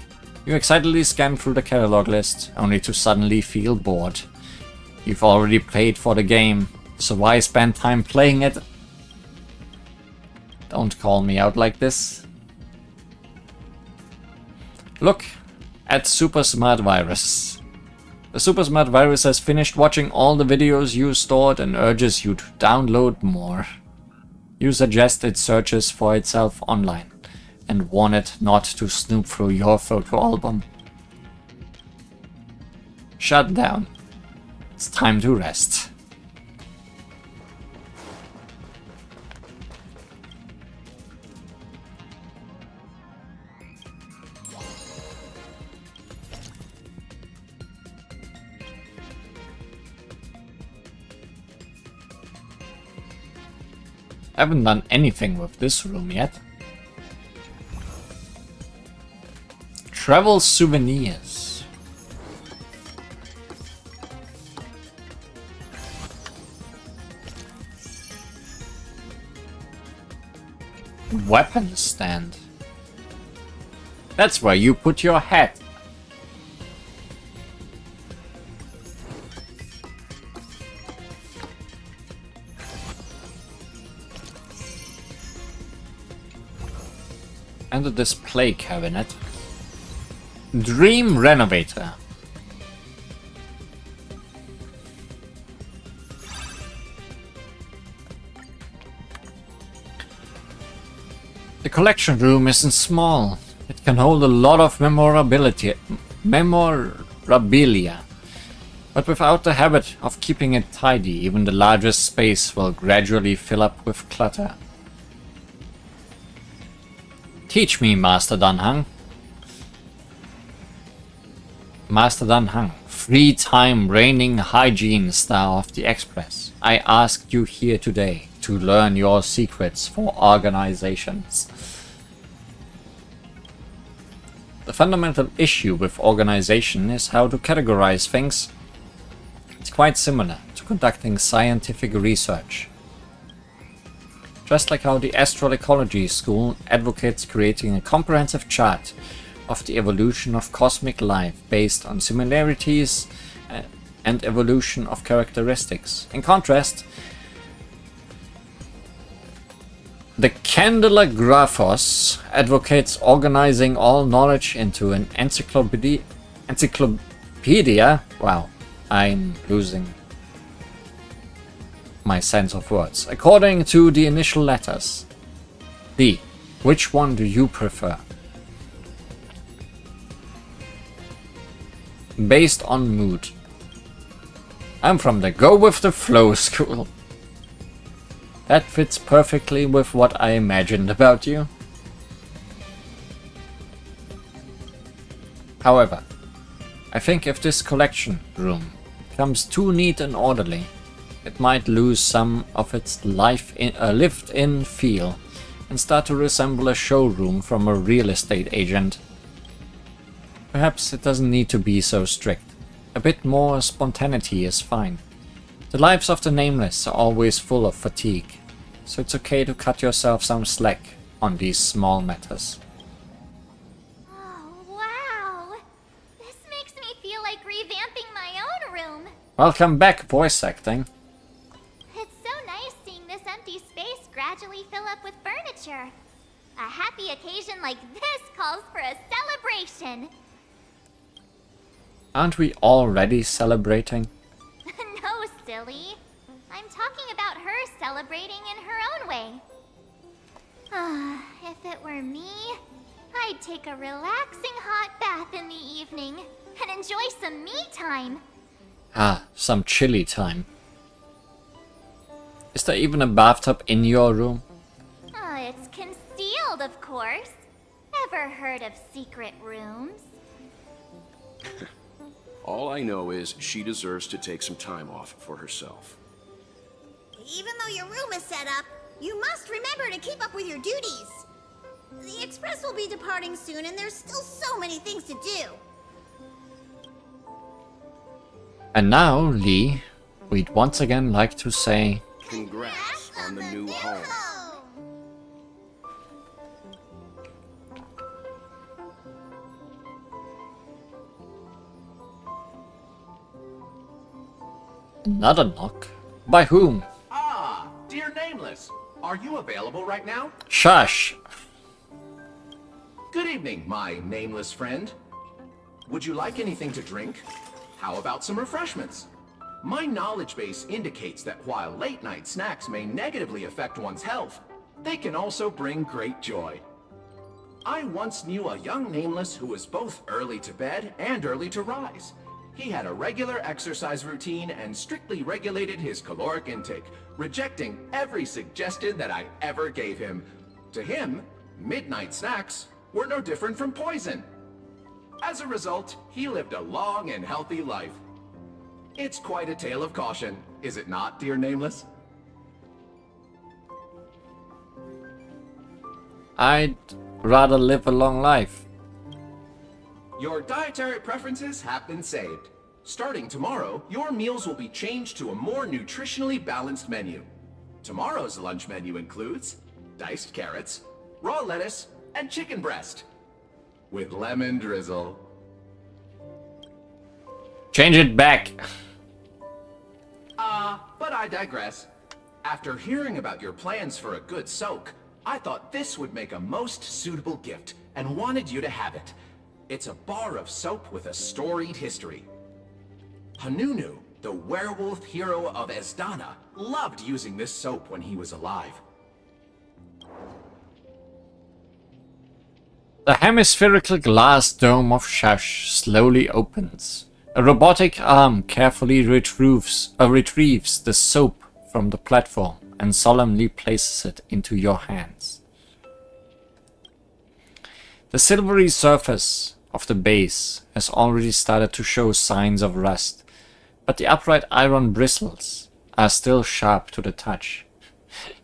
A: You excitedly scan through the catalog list, only to suddenly feel bored. You've already paid for the game, so why spend time playing it? Don't call me out like this. Look at Super Smart Virus. The Super Smart Virus has finished watching all the videos you stored and urges you to download more. You suggest it searches for itself online and warn it not to snoop through your photo album. Shut down. It's time to rest. I haven't done anything with this room yet. Travel souvenirs. Weapon stand. That's where you put your hat. And a display cabinet. Dream Renovator. The collection room isn't small. It can hold a lot of memorabilia, but without the habit of keeping it tidy, even the largest space will gradually fill up with clutter. Teach me, Master Danhang. Master Danhang, free-time reigning hygiene star of the Express. I asked you here today to learn your secrets for organizations. The fundamental issue with organization is how to categorize things. It's quite similar to conducting scientific research. Just like how the Astral Ecology School advocates creating a comprehensive chart of the evolution of cosmic life based on similarities and evolution of characteristics. In contrast, The Candelagraphos advocates organizing all knowledge into an encyclopedia. Wow, I'm losing my sense of words. According to the initial letters. D. Which one do you prefer? Based on mood. I'm from the go with the flow school. That fits perfectly with what I imagined about you. However, I think if this collection room becomes too neat and orderly, it might lose some of its lived-in feel and start to resemble a showroom from a real estate agent. Perhaps it doesn't need to be so strict. A bit more spontaneity is fine. The lives of the nameless are always full of fatigue, so it's okay to cut yourself some slack on these small matters.
B: Oh, wow. This makes me feel like revamping my own room.
A: Welcome back, voice acting.
B: It's so nice seeing this empty space gradually fill up with furniture. A happy occasion like this calls for a celebration.
A: Aren't we already celebrating?
B: No, silly. I'm talking about her celebrating in her own way. If it were me, I'd take a relaxing hot bath in the evening and enjoy some me time.
A: Ah, some chilly time. Is there even a bathtub in your room?
B: It's concealed, of course. Ever heard of secret rooms?
C: All I know is she deserves to take some time off for herself.
D: Even though your room is set up, you must remember to keep up with your duties. The express will be departing soon, and there's still so many things to do.
A: And now, Lee, we'd once again like to say...
C: Congrats on the new home.
A: Another knock? By whom?
E: Ah, dear Nameless, are you available right now?
A: Shush!
E: Good evening, my nameless friend. Would you like anything to drink? How about some refreshments? My knowledge base indicates that while late-night snacks may negatively affect one's health, they can also bring great joy. I once knew a young Nameless who was both early to bed and early to rise. He had a regular exercise routine and strictly regulated his caloric intake, rejecting every suggestion that I ever gave him. To him, midnight snacks were no different from poison. As a result, he lived a long and healthy life. It's quite a tale of caution, is it not, dear Nameless?
A: I'd rather live a long life.
E: Your dietary preferences have been saved. Starting tomorrow, your meals will be changed to a more nutritionally balanced menu. Tomorrow's lunch menu includes diced carrots, raw lettuce, and chicken breast. With lemon drizzle.
A: Change it back.
E: But I digress. After hearing about your plans for a good soak, I thought this would make a most suitable gift and wanted you to have it. It's a bar of soap with a storied history. Hanunu, the werewolf hero of Esdana, loved using this soap when he was alive.
A: The hemispherical glass dome of Shash slowly opens. A robotic arm carefully retrieves the soap from the platform and solemnly places it into your hands. The silvery surface of the base has already started to show signs of rust, but the upright iron bristles are still sharp to the touch.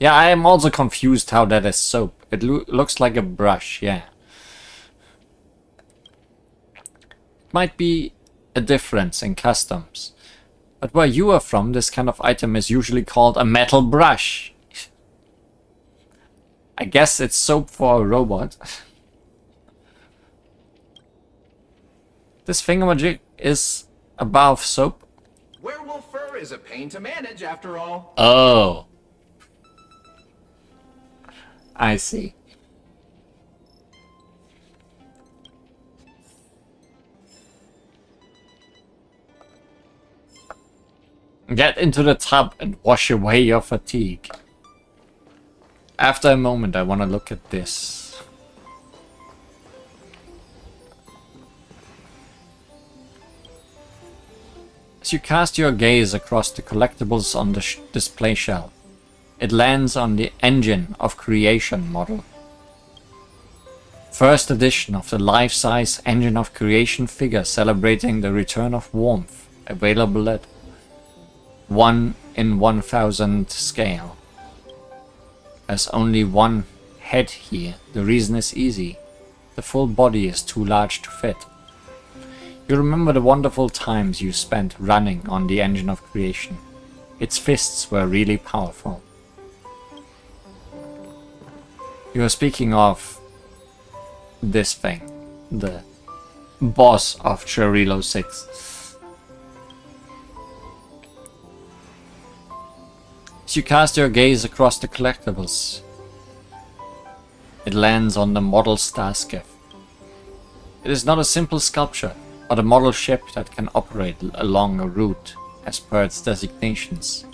A: Yeah, I am also confused how that is soap. It looks like a brush, yeah. It might be a difference in customs, but where you are from, this kind of item is usually called a metal brush. I guess it's soap for a robot. This thingamajig is above soap.
E: Werewolf fur is a pain to manage after all.
A: Oh. I see. Get into the tub and wash away your fatigue. After a moment, I want to look at this. As you cast your gaze across the collectibles on the display shelf, it lands on the Engine of Creation model. First edition of the life-size Engine of Creation figure celebrating the return of warmth, available at 1 in 1000 scale. There's only one head here. The reason is easy. The full body is too large to fit. You remember the wonderful times you spent running on the Engine of Creation. Its fists were really powerful. You are speaking of this thing, the boss of Chirilo 6. As you cast your gaze across the collectibles, it lands on the model starskiff. It is not a simple sculpture, but a model ship that can operate along a route as per its designations.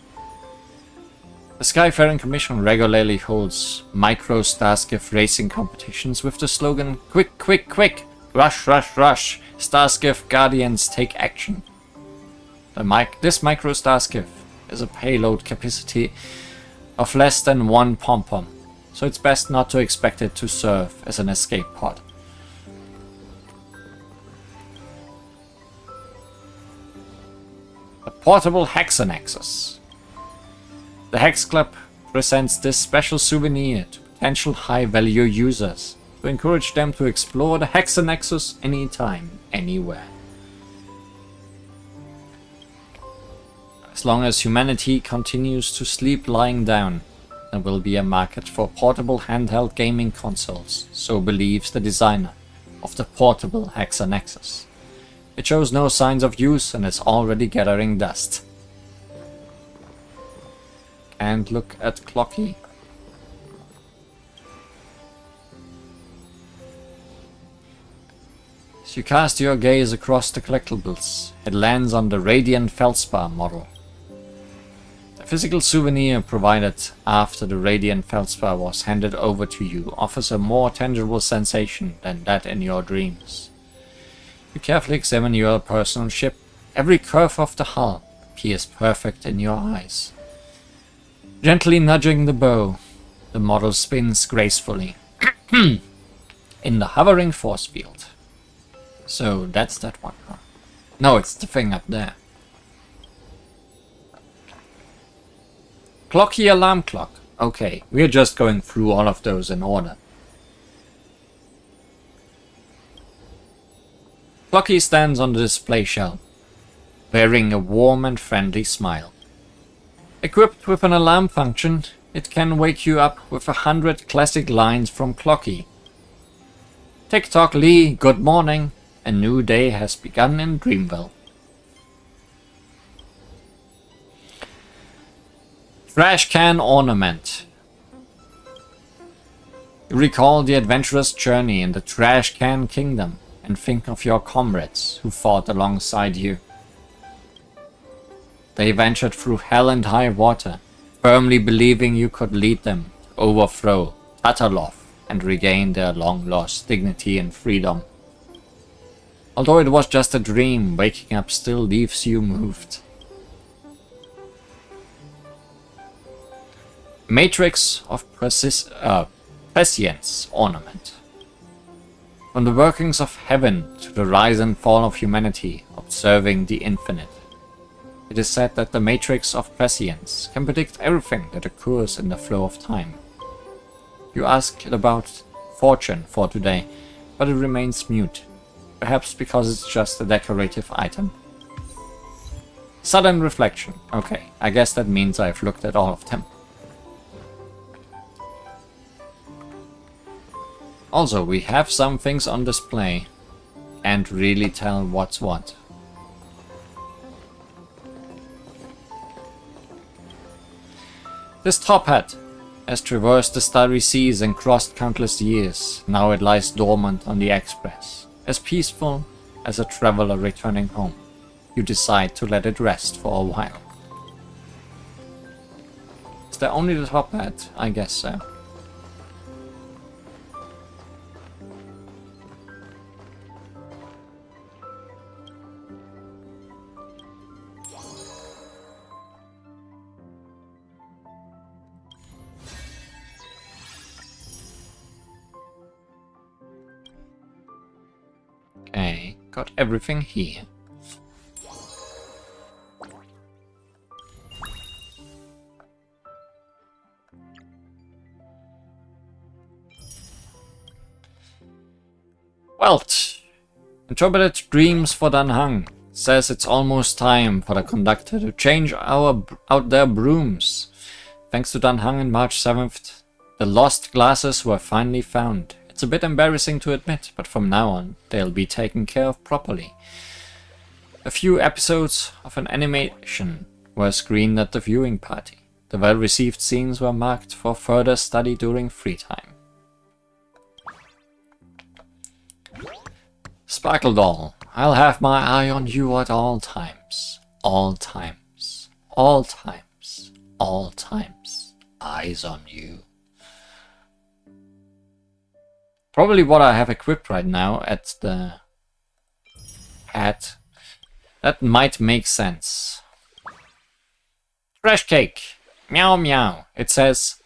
A: The Skyfaring Commission regularly holds micro starskiff racing competitions with the slogan "Quick, quick, quick! Rush, rush, rush! Starskiff Guardians take action!" This micro starskiff is a payload capacity of less than 1 pom-pom, so it's best not to expect it to serve as an escape pod. A portable Hexanexus. The Hex Club presents this special souvenir to potential high-value users to encourage them to explore the Hexanexus anytime, anywhere. As long as humanity continues to sleep lying down, there will be a market for portable handheld gaming consoles, so believes the designer of the portable Hexanexus. It shows no signs of use and is already gathering dust. And look at Clocky. As you cast your gaze across the collectibles, it lands on the Radiant Feldspar model. The physical souvenir provided after the Radiant Feldspar was handed over to you offers a more tangible sensation than that in your dreams. You carefully examine your personal ship. Every curve of the hull appears perfect in your eyes. Gently nudging the bow, the model spins gracefully in the hovering force field. So that's that one, huh? No, it's the thing up there. Clocky alarm clock. Okay, we're just going through all of those in order. Clocky stands on the display shelf, wearing a warm and friendly smile. Equipped with an alarm function, it can wake you up with 100 classic lines from Clocky. Tick-tock Lee, good morning. A new day has begun in Dreamville. Trash can ornament. You recall the adventurous journey in the Trash Can Kingdom and think of your comrades who fought alongside you. They ventured through hell and high water, firmly believing you could lead them to overthrow Tatarlov and regain their long-lost dignity and freedom. Although it was just a dream, waking up still leaves you moved. Matrix of Prescience ornament. From the workings of heaven to the rise and fall of humanity, observing the infinite. It is said that the Matrix of Prescience can predict everything that occurs in the flow of time. You ask it about fortune for today, but it remains mute. Perhaps because it's just a decorative item. Sudden reflection. Okay, I guess that means I've looked at all of them. Also, we have some things on display. Can't really tell what's what. This top hat. has traversed the starry seas and crossed countless years. Now it lies dormant on the Express, as peaceful as a traveler returning home. You decide to let it rest for a while. Is there only the top hat? I guess so. Okay, got everything here. Welt! Interpreted dreams for Dan Hang. Says it's almost time for the conductor to change out their brooms. Thanks to Dan Hang on March 7th, the lost glasses were finally found. It's a bit embarrassing to admit, but from now on, they'll be taken care of properly. A few episodes of an animation were screened at the viewing party. The well-received scenes were marked for further study during free time. Sparkle Doll, I'll have my eye on you at all times. All times. All times. All times. Eyes on you. Probably what I have equipped right now at the hat. That might make sense. Trash cake. Meow meow. It says,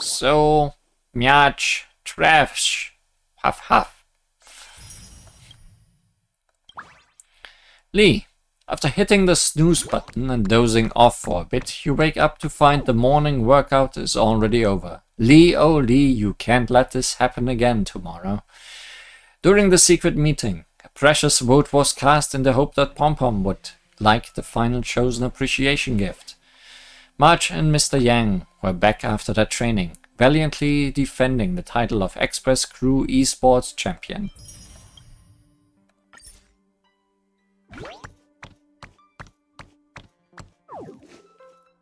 A: so, miach, trash, huff huff. Lee, after hitting the snooze button and dozing off for a bit, you wake up to find the morning workout is already over. Lee, oh Lee, you can't let this happen again tomorrow. During the secret meeting, a precious vote was cast in the hope that Pom Pom would like the final chosen appreciation gift. Marge and Mr. Yang were back after their training, valiantly defending the title of Express Crew Esports Champion.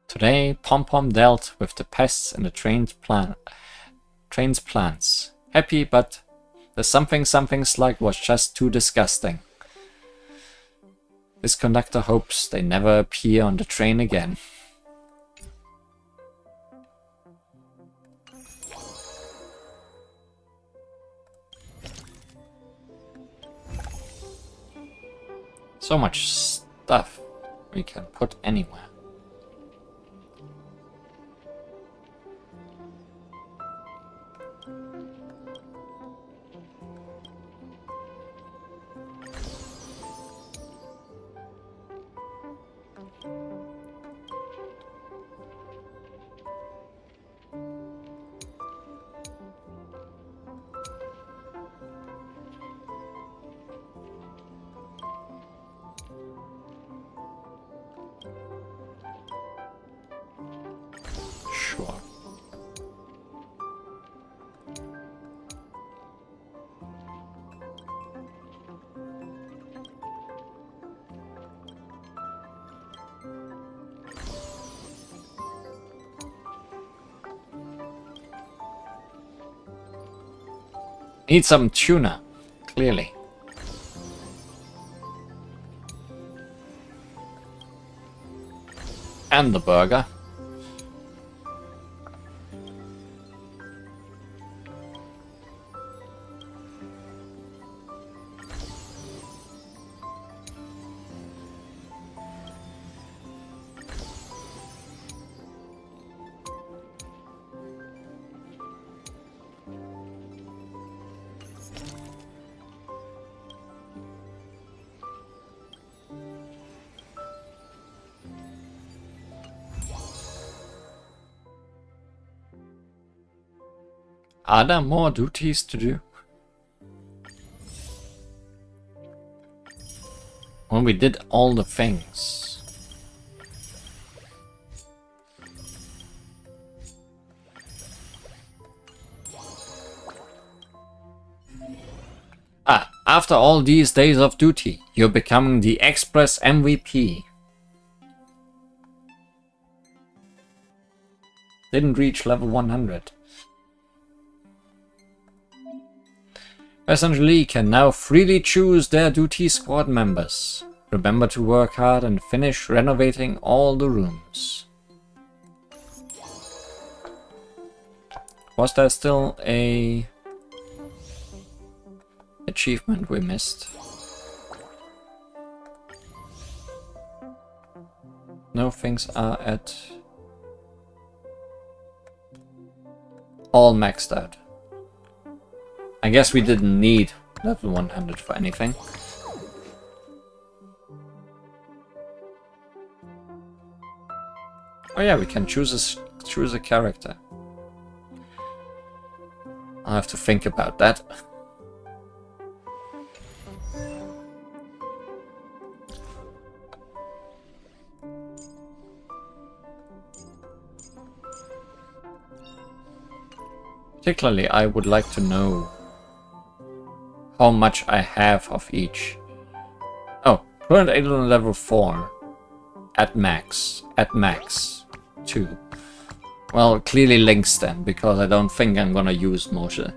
A: Today, Pom Pom dealt with the pests in the train's plants. Happy, but the something slug was just too disgusting. This conductor hopes they never appear on the train again. So much stuff we can put anywhere. Sure. Need some tuna, clearly. And the burger. Are there more duties to do? When we did all the things. After all these days of duty, you're becoming the Express MVP. Didn't reach level 100. Passenger Lee can now freely choose their duty squad members. Remember to work hard and finish renovating all the rooms. Was there still a achievement we missed? No, things are at all maxed out. I guess we didn't need level 100 for anything. Oh yeah, we can choose a character. I'll have to think about that. Particularly, I would like to know how much I have of each. Oh, current alien level 4. At max. At max. 2. Well, clearly links then, because I don't think I'm gonna use Moshe.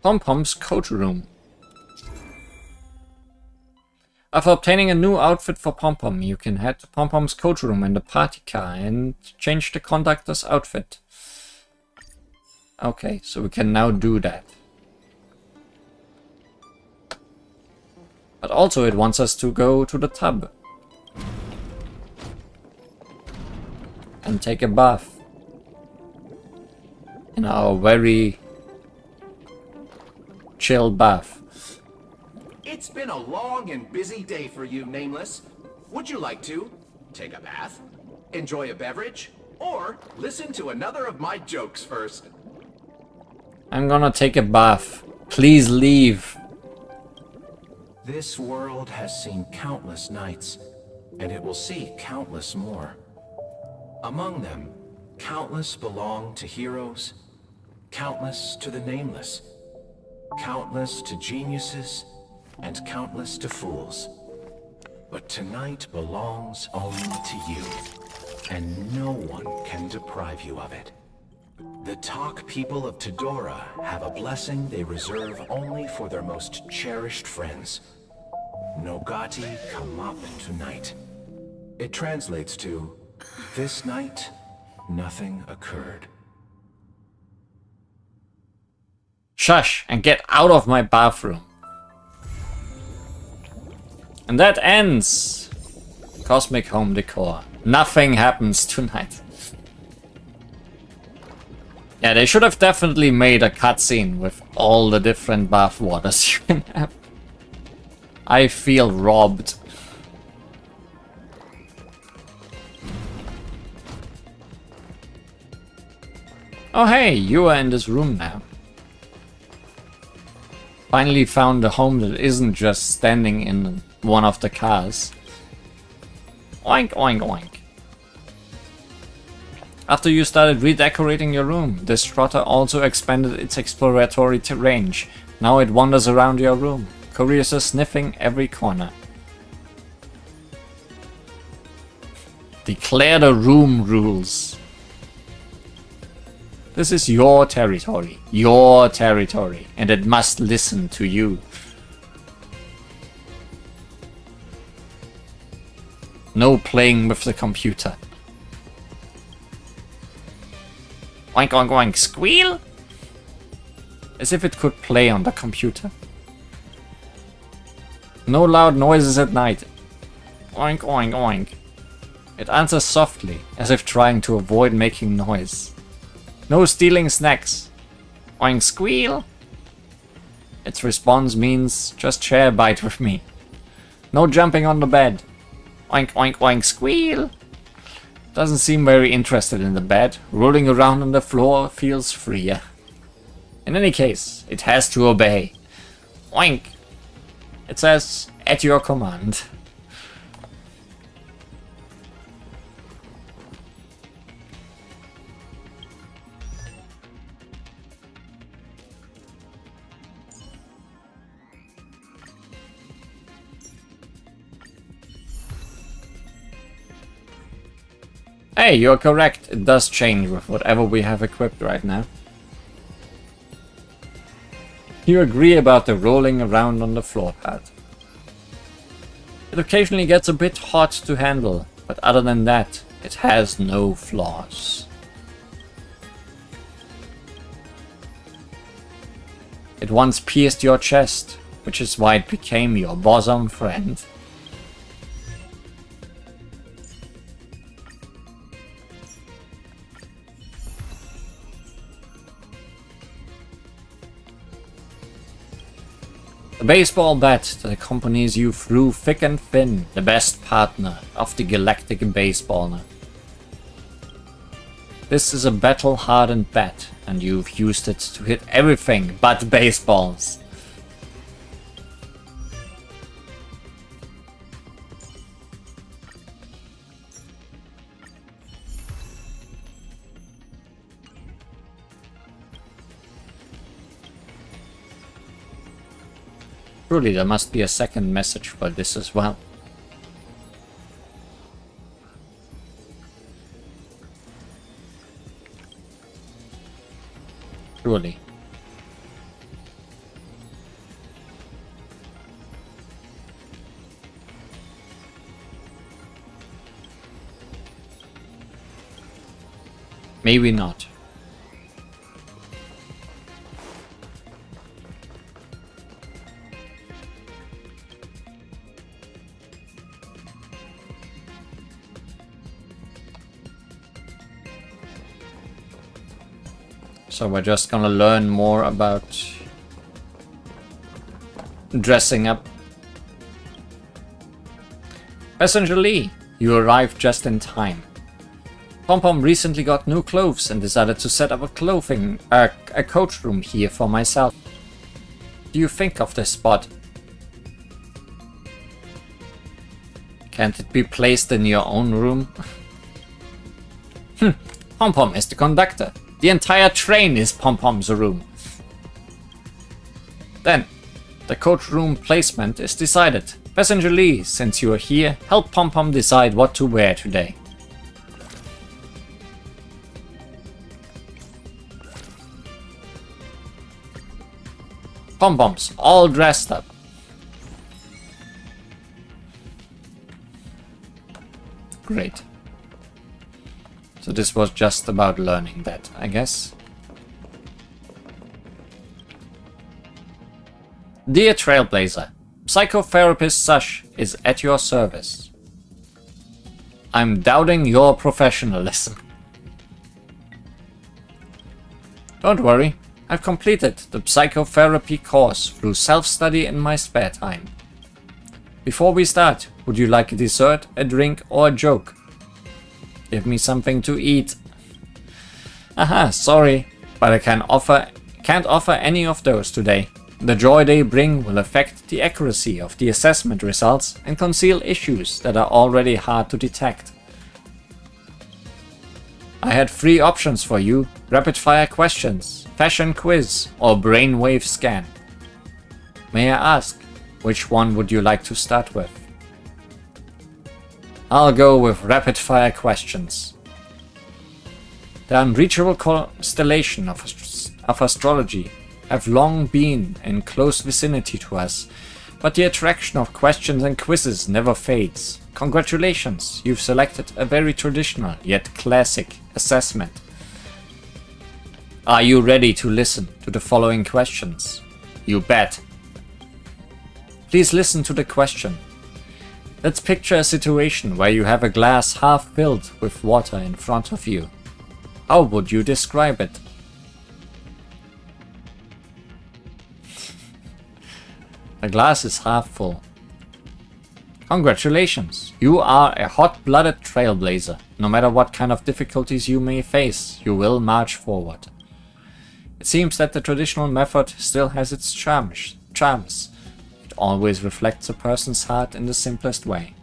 A: Pom-Pom's coat room. After obtaining a new outfit for Pom-Pom, you can head to Pom-Pom's coat room in the party car and change the conductor's outfit. Okay, so we can now do that. But also it wants us to go to the tub. And take a bath. In our very chill bath.
E: It's been a long and busy day for you, Nameless. Would you like to take a bath, enjoy a beverage, or listen to another of my jokes first?
A: I'm gonna take a bath. Please leave.
E: This world has seen countless nights, and it will see countless more. Among them, countless belong to heroes, countless to the nameless, countless to geniuses, and countless to fools. But tonight belongs only to you, and no one can deprive you of it. The Talk people of Tidora have a blessing they reserve only for their most cherished friends. Nogati come up tonight. It translates to, this night, nothing occurred.
A: Shush and get out of my bathroom. And that ends Cosmic Home Decor. Nothing happens tonight. Yeah, they should have definitely made a cutscene with all the different bath waters you can have. I feel robbed. Oh hey, you are in this room now. Finally found a home that isn't just standing in one of the cars. Oink, oink, oink. After you started redecorating your room, this trotter also expanded its exploratory range. Now it wanders around your room, curiously sniffing every corner. Declare the room rules. This is your territory, and it must listen to you. No playing with the computer. Oink, oink, oink, squeal? As if it could play on the computer. No loud noises at night. Oink, oink, oink. It answers softly, as if trying to avoid making noise. No stealing snacks. Oink, squeal? Its response means, just share a bite with me. No jumping on the bed. Oink, oink, oink, squeal. Doesn't seem very interested in the bed. Rolling around on the floor feels freer. In any case, it has to obey. Oink. It says, at your command. Hey, you're correct. It does change with whatever we have equipped right now. You agree about the rolling around on the floor pad. It occasionally gets a bit hot to handle, but other than that, it has no flaws. It once pierced your chest, which is why it became your bosom friend. The baseball bat that accompanies you through thick and thin, the best partner of the galactic baseballer. This is a battle-hardened bat, and you've used it to hit everything but baseballs. Surely there must be a second message for this as well. Surely. Maybe not. So we're just gonna learn more about dressing up. Passenger Lee, you arrived just in time. Pom-Pom recently got new clothes and decided to set up a coach room here for myself. What do you think of this spot? Can't it be placed in your own room? Pom-Pom is the conductor. The entire train is Pom-Pom's room. Then, the coach room placement is decided. Passenger Lee, since you are here, help Pom-Pom decide what to wear today. Pom-Poms, all dressed up. Great. So this was just about learning that, I guess. Dear Trailblazer, Psychotherapist Sush is at your service. I'm doubting your professionalism. Don't worry, I've completed the psychotherapy course through self-study in my spare time. Before we start, would you like a dessert, a drink, or a joke? Give me something to eat. Aha, sorry, but I can't offer any of those today. The joy they bring will affect the accuracy of the assessment results and conceal issues that are already hard to detect. I had 3 options for you: rapid fire questions, fashion quiz, or brainwave scan. May I ask, which one would you like to start with? I'll go with rapid fire questions. The unreachable constellation of astrology have long been in close vicinity to us, but the attraction of questions and quizzes never fades. Congratulations, you've selected a very traditional yet classic assessment. Are you ready to listen to the following questions? You bet. Please listen to the question. Let's picture a situation where you have a glass half filled with water in front of you. How would you describe it? The glass is half full. Congratulations, you are a hot-blooded trailblazer. No matter what kind of difficulties you may face, you will march forward. It seems that the traditional method still has its charms. It always reflects a person's heart in the simplest way.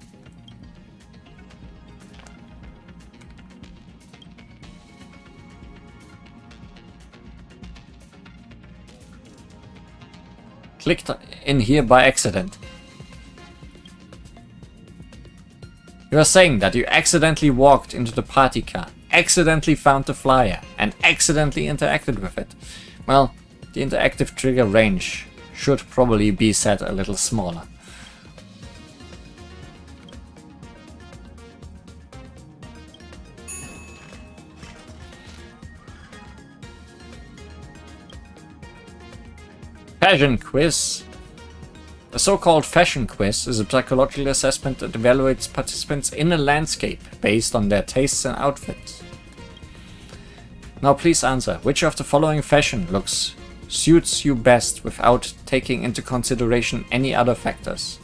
A: Clicked in here by accident. You are saying that you accidentally walked into the party car, accidentally found the flyer, and accidentally interacted with it. Well, the interactive trigger range should probably be set a little smaller. Fashion quiz. The so-called fashion quiz is a psychological assessment that evaluates participants in a landscape based on their tastes and outfits. Now please answer, which of the following fashion looks suits you best without taking into consideration any other factors?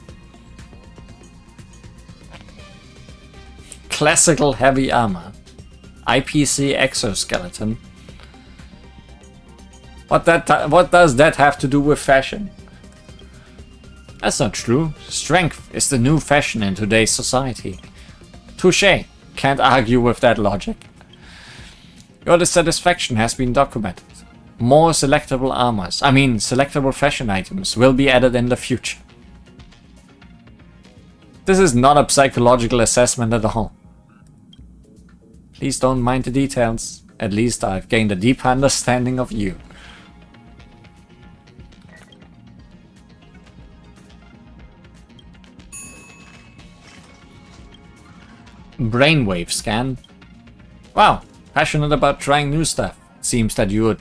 A: Classical heavy armor. IPC exoskeleton. What does that have to do with fashion? That's not true. Strength is the new fashion in today's society. Touché. Can't argue with that logic. Your dissatisfaction has been documented. More selectable selectable fashion items will be added in the future. This is not a psychological assessment at all. Please don't mind the details. At least I've gained a deep understanding of you. Brainwave scan. Wow, passionate about trying new stuff. Seems that you are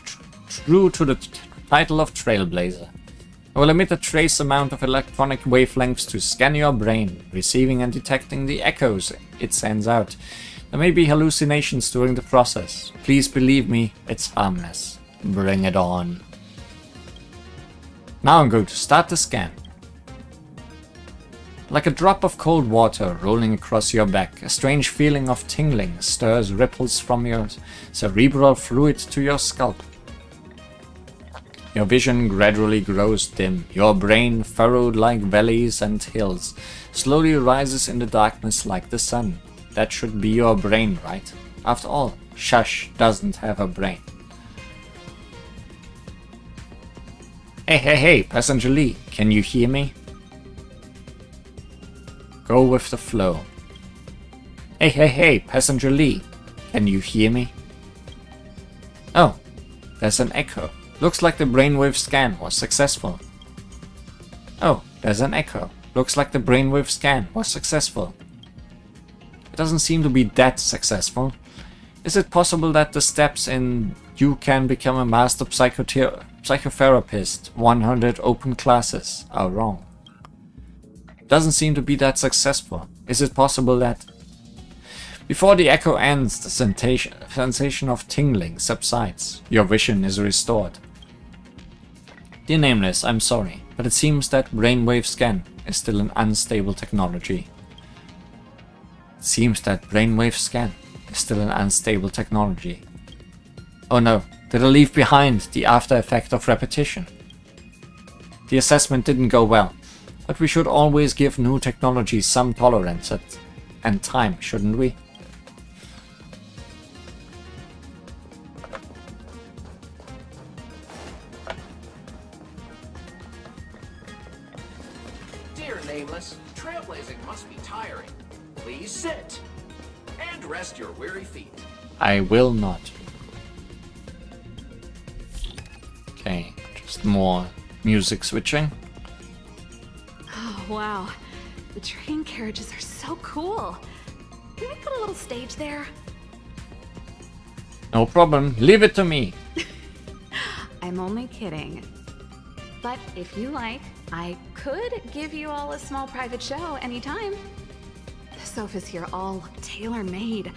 A: true to the title of Trailblazer. I will emit a trace amount of electronic wavelengths to scan your brain, receiving and detecting the echoes it sends out. There may be hallucinations during the process. Please believe me, it's harmless. Bring it on. Now I'm going to start the scan. Like a drop of cold water rolling across your back, a strange feeling of tingling stirs ripples from your cerebral fluid to your scalp. Your vision gradually grows dim. Your brain, furrowed like valleys and hills, slowly rises in the darkness like the sun. That should be your brain, right? After all, Shush doesn't have a brain. Hey, Passenger Lee, can you hear me? Go with the flow. Hey, Passenger Lee, can you hear me? Oh, there's an echo. Looks like the brainwave scan was successful. Oh, there's an echo. Looks like the brainwave scan was successful. It doesn't seem to be that successful. Is it possible that the steps in You Can Become a Master Psychotherapist 100 open classes are wrong? Doesn't seem to be that successful. Is it possible that before the echo ends, the sensation of tingling subsides, your vision is restored? Dear Nameless, I'm sorry, but it seems that brainwave scan is still an unstable technology. Oh no, did I leave behind the after effect of repetition? The assessment didn't go well. But we should always give new technologies some tolerance and time, shouldn't we?
E: Dear Nameless, trailblazing must be tiring. Please sit and rest your weary feet.
A: I will not. Okay, just more music switching.
F: Wow, the train carriages are so cool. Can we put a little stage there?
A: No problem, leave it to me.
F: I'm only kidding. But if you like, I could give you all a small private show anytime. The sofas here all look tailor-made,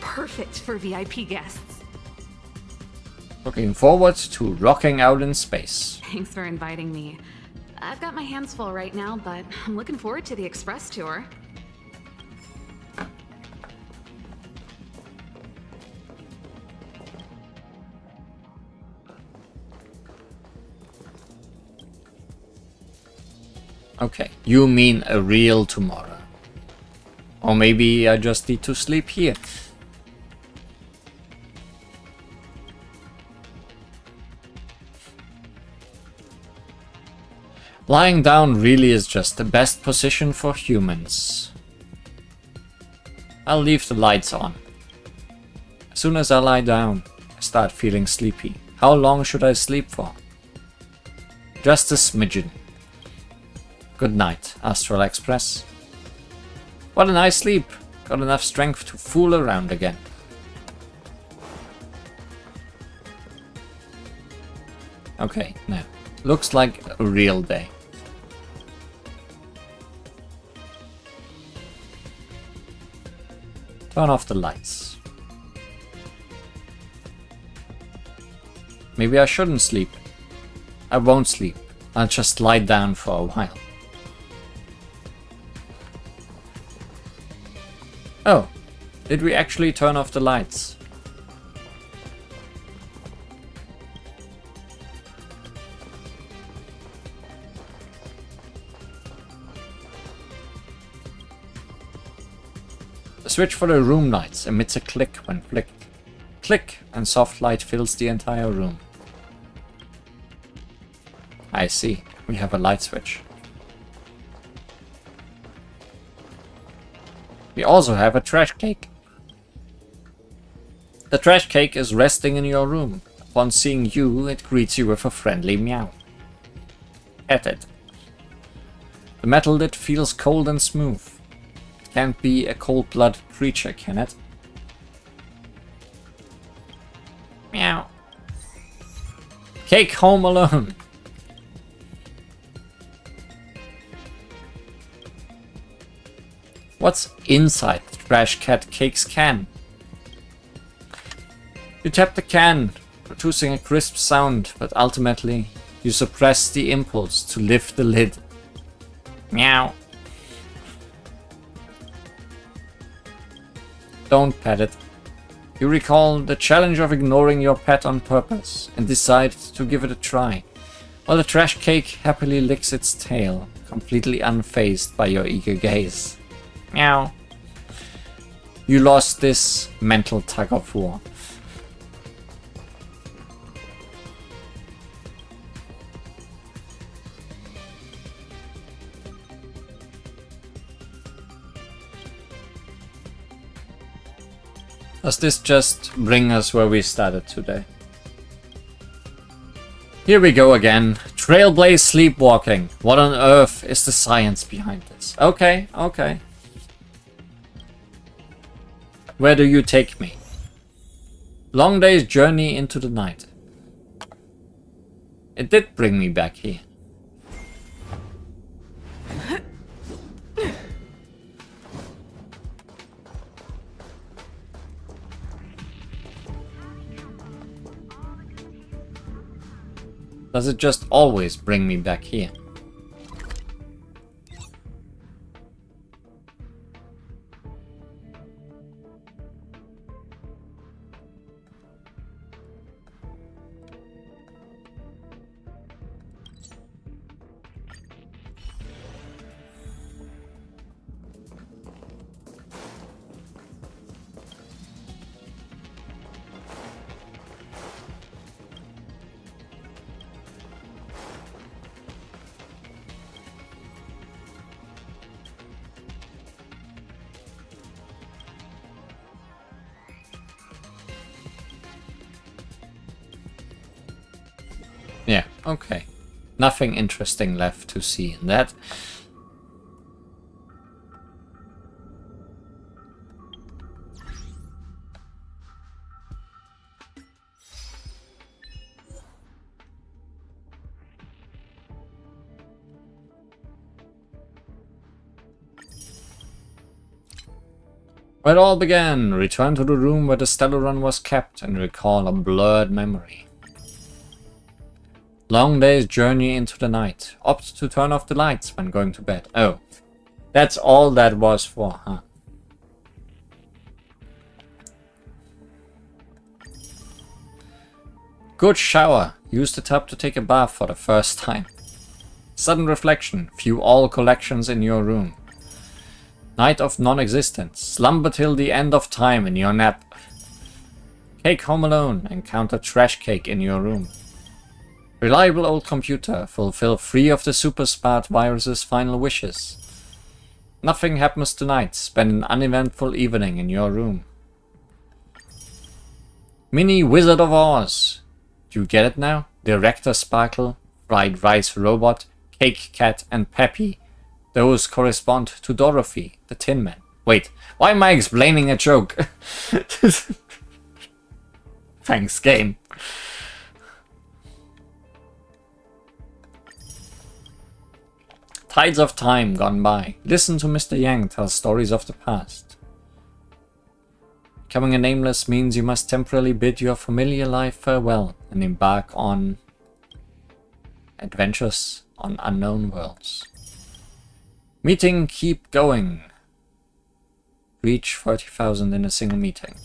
F: perfect for VIP guests.
A: Looking forward to rocking out in space.
F: Thanks for inviting me. I've got my hands full right now, but I'm looking forward to the express tour.
A: Okay, you mean a real tomorrow. Or maybe I just need to sleep here. Lying down really is just the best position for humans. I'll leave the lights on. As soon as I lie down, I start feeling sleepy. How long should I sleep for? Just a smidgen. Good night, Astral Express. What a nice sleep. Got enough strength to fool around again. Okay, now. Looks like a real day. Turn off the lights. Maybe I shouldn't sleep. I won't sleep. I'll just lie down for a while. Oh, did we actually turn off the lights? The switch for the room lights emits a click when flicked. Click, and soft light fills the entire room. I see, we have a light switch. We also have a trash cake. The trash cake is resting in your room. Upon seeing you, it greets you with a friendly meow. Pet it. The metal lid feels cold and smooth. It can't be a cold-blooded creature, can it? Meow. Cake home alone. What's inside the trash cat cake's can? You tap the can, producing a crisp sound, but ultimately you suppress the impulse to lift the lid. Meow. Don't pet it. You recall the challenge of ignoring your pet on purpose and decide to give it a try, while the trash cake happily licks its tail, completely unfazed by your eager gaze. Meow. You lost this mental tug of war. Does this just bring us where we started today? Here we go again. Trailblaze sleepwalking. What on earth is the science behind this? Okay, okay. Where do you take me? Long day's journey into the night. It did bring me back here. Does it just always bring me back here? Yeah, okay. Nothing interesting left to see in that. Where it all began. Return to the room where the Stellaron was kept and recall a blurred memory. Long day's journey into the night. Opt to turn off the lights when going to bed. Oh, that's all that was for, huh? Good shower. Use the tub to take a bath for the first time. Sudden reflection. View all collections in your room. Night of non-existence. Slumber till the end of time in your nap. Cake home alone. Encounter trash cake in your room. Reliable old computer. Fulfill 3 of the super smart virus's final wishes. Nothing happens tonight. Spend an uneventful evening in your room. Mini Wizard of Oz. Do you get it now? Director Sparkle, Fried Rice Robot, Cake Cat, and Peppy. Those correspond to Dorothy, the Tin Man. Wait, why am I explaining a joke? Thanks, game. Tides of time gone by. Listen to Mr. Yang tell stories of the past. Becoming a nameless means you must temporarily bid your familiar life farewell and embark on adventures on unknown worlds. Meeting keep going. Reach 30,000 in a single meeting.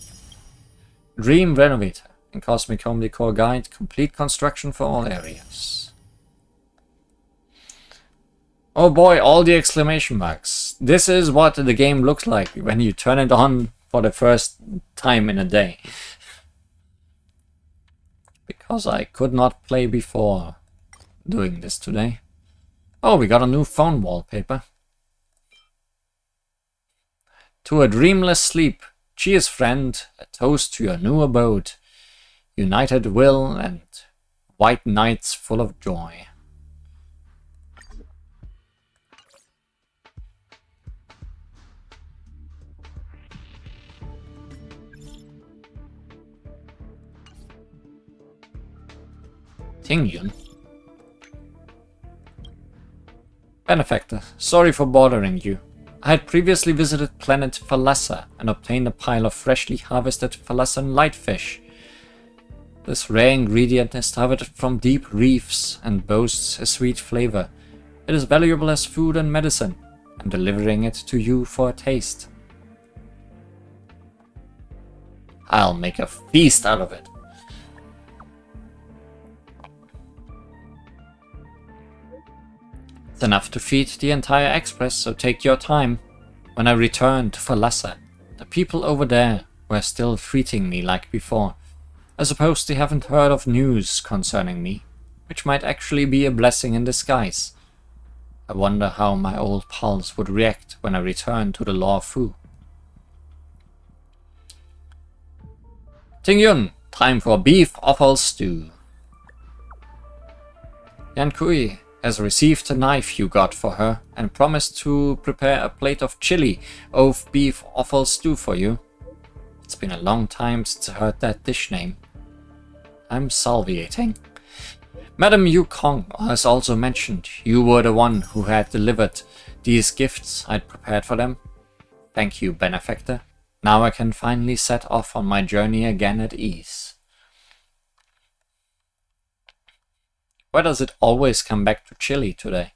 A: Dream Renovator and Cosmic Home Decor Guide. Complete construction for all areas. Oh boy, all the exclamation marks. This is what the game looks like when you turn it on for the first time in a day. Because I could not play before doing this today. Oh, we got a new phone wallpaper. To a dreamless sleep. Cheers, friend. A toast to your new abode. United will and white nights full of joy. Tingyun. Benefactor, sorry for bothering you. I had previously visited planet Thalassa and obtained a pile of freshly harvested Thalassan lightfish. This rare ingredient is harvested from deep reefs and boasts a sweet flavor. It is valuable as food and medicine. I'm delivering it to you for a taste. I'll make a feast out of it. It's enough to feed the entire express, so take your time. When I returned to Thalassa, the people over there were still treating me like before. I suppose they haven't heard of news concerning me, which might actually be a blessing in disguise. I wonder how my old pals would react when I return to the Law Fu. Tingyun, time for beef offal stew. Yankui has received a knife you got for her and promised to prepare a plate of chili of beef offal stew for you. It's been a long time since I heard that dish name. I'm salviating. Madam Yu Kong has also mentioned you were the one who had delivered these gifts I'd prepared for them. Thank you, benefactor. Now I can finally set off on my journey again at ease. Why does it always come back to chili today?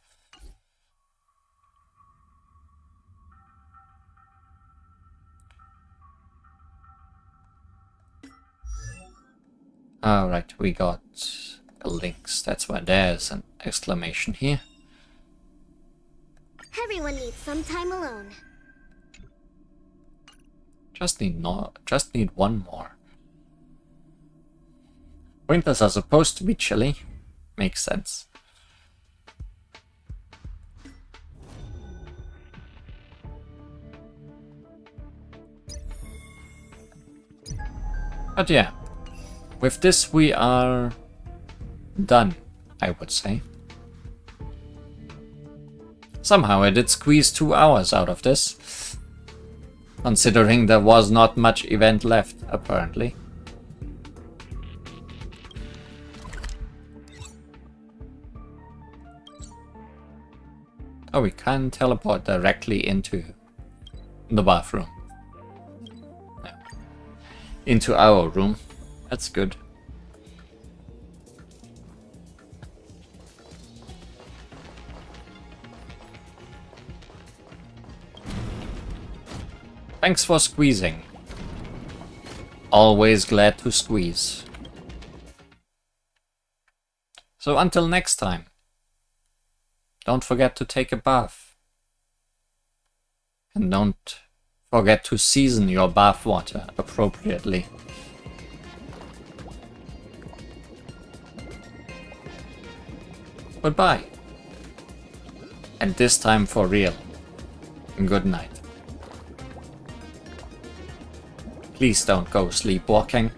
A: Alright, we got links. That's why there's an exclamation here.
D: Everyone needs some time alone.
A: Just need one more. Winters are supposed to be chilly. Makes sense. But yeah, with this we are done, I would say. Somehow I did squeeze 2 hours out of this, considering there was not much event left, apparently. Oh, we can teleport directly into the bathroom. No. Into our room. That's good. Thanks for squeezing. Always glad to squeeze. So until next time. Don't forget to take a bath. And don't forget to season your bath water appropriately. Goodbye. And this time for real. Good night. Please don't go sleepwalking.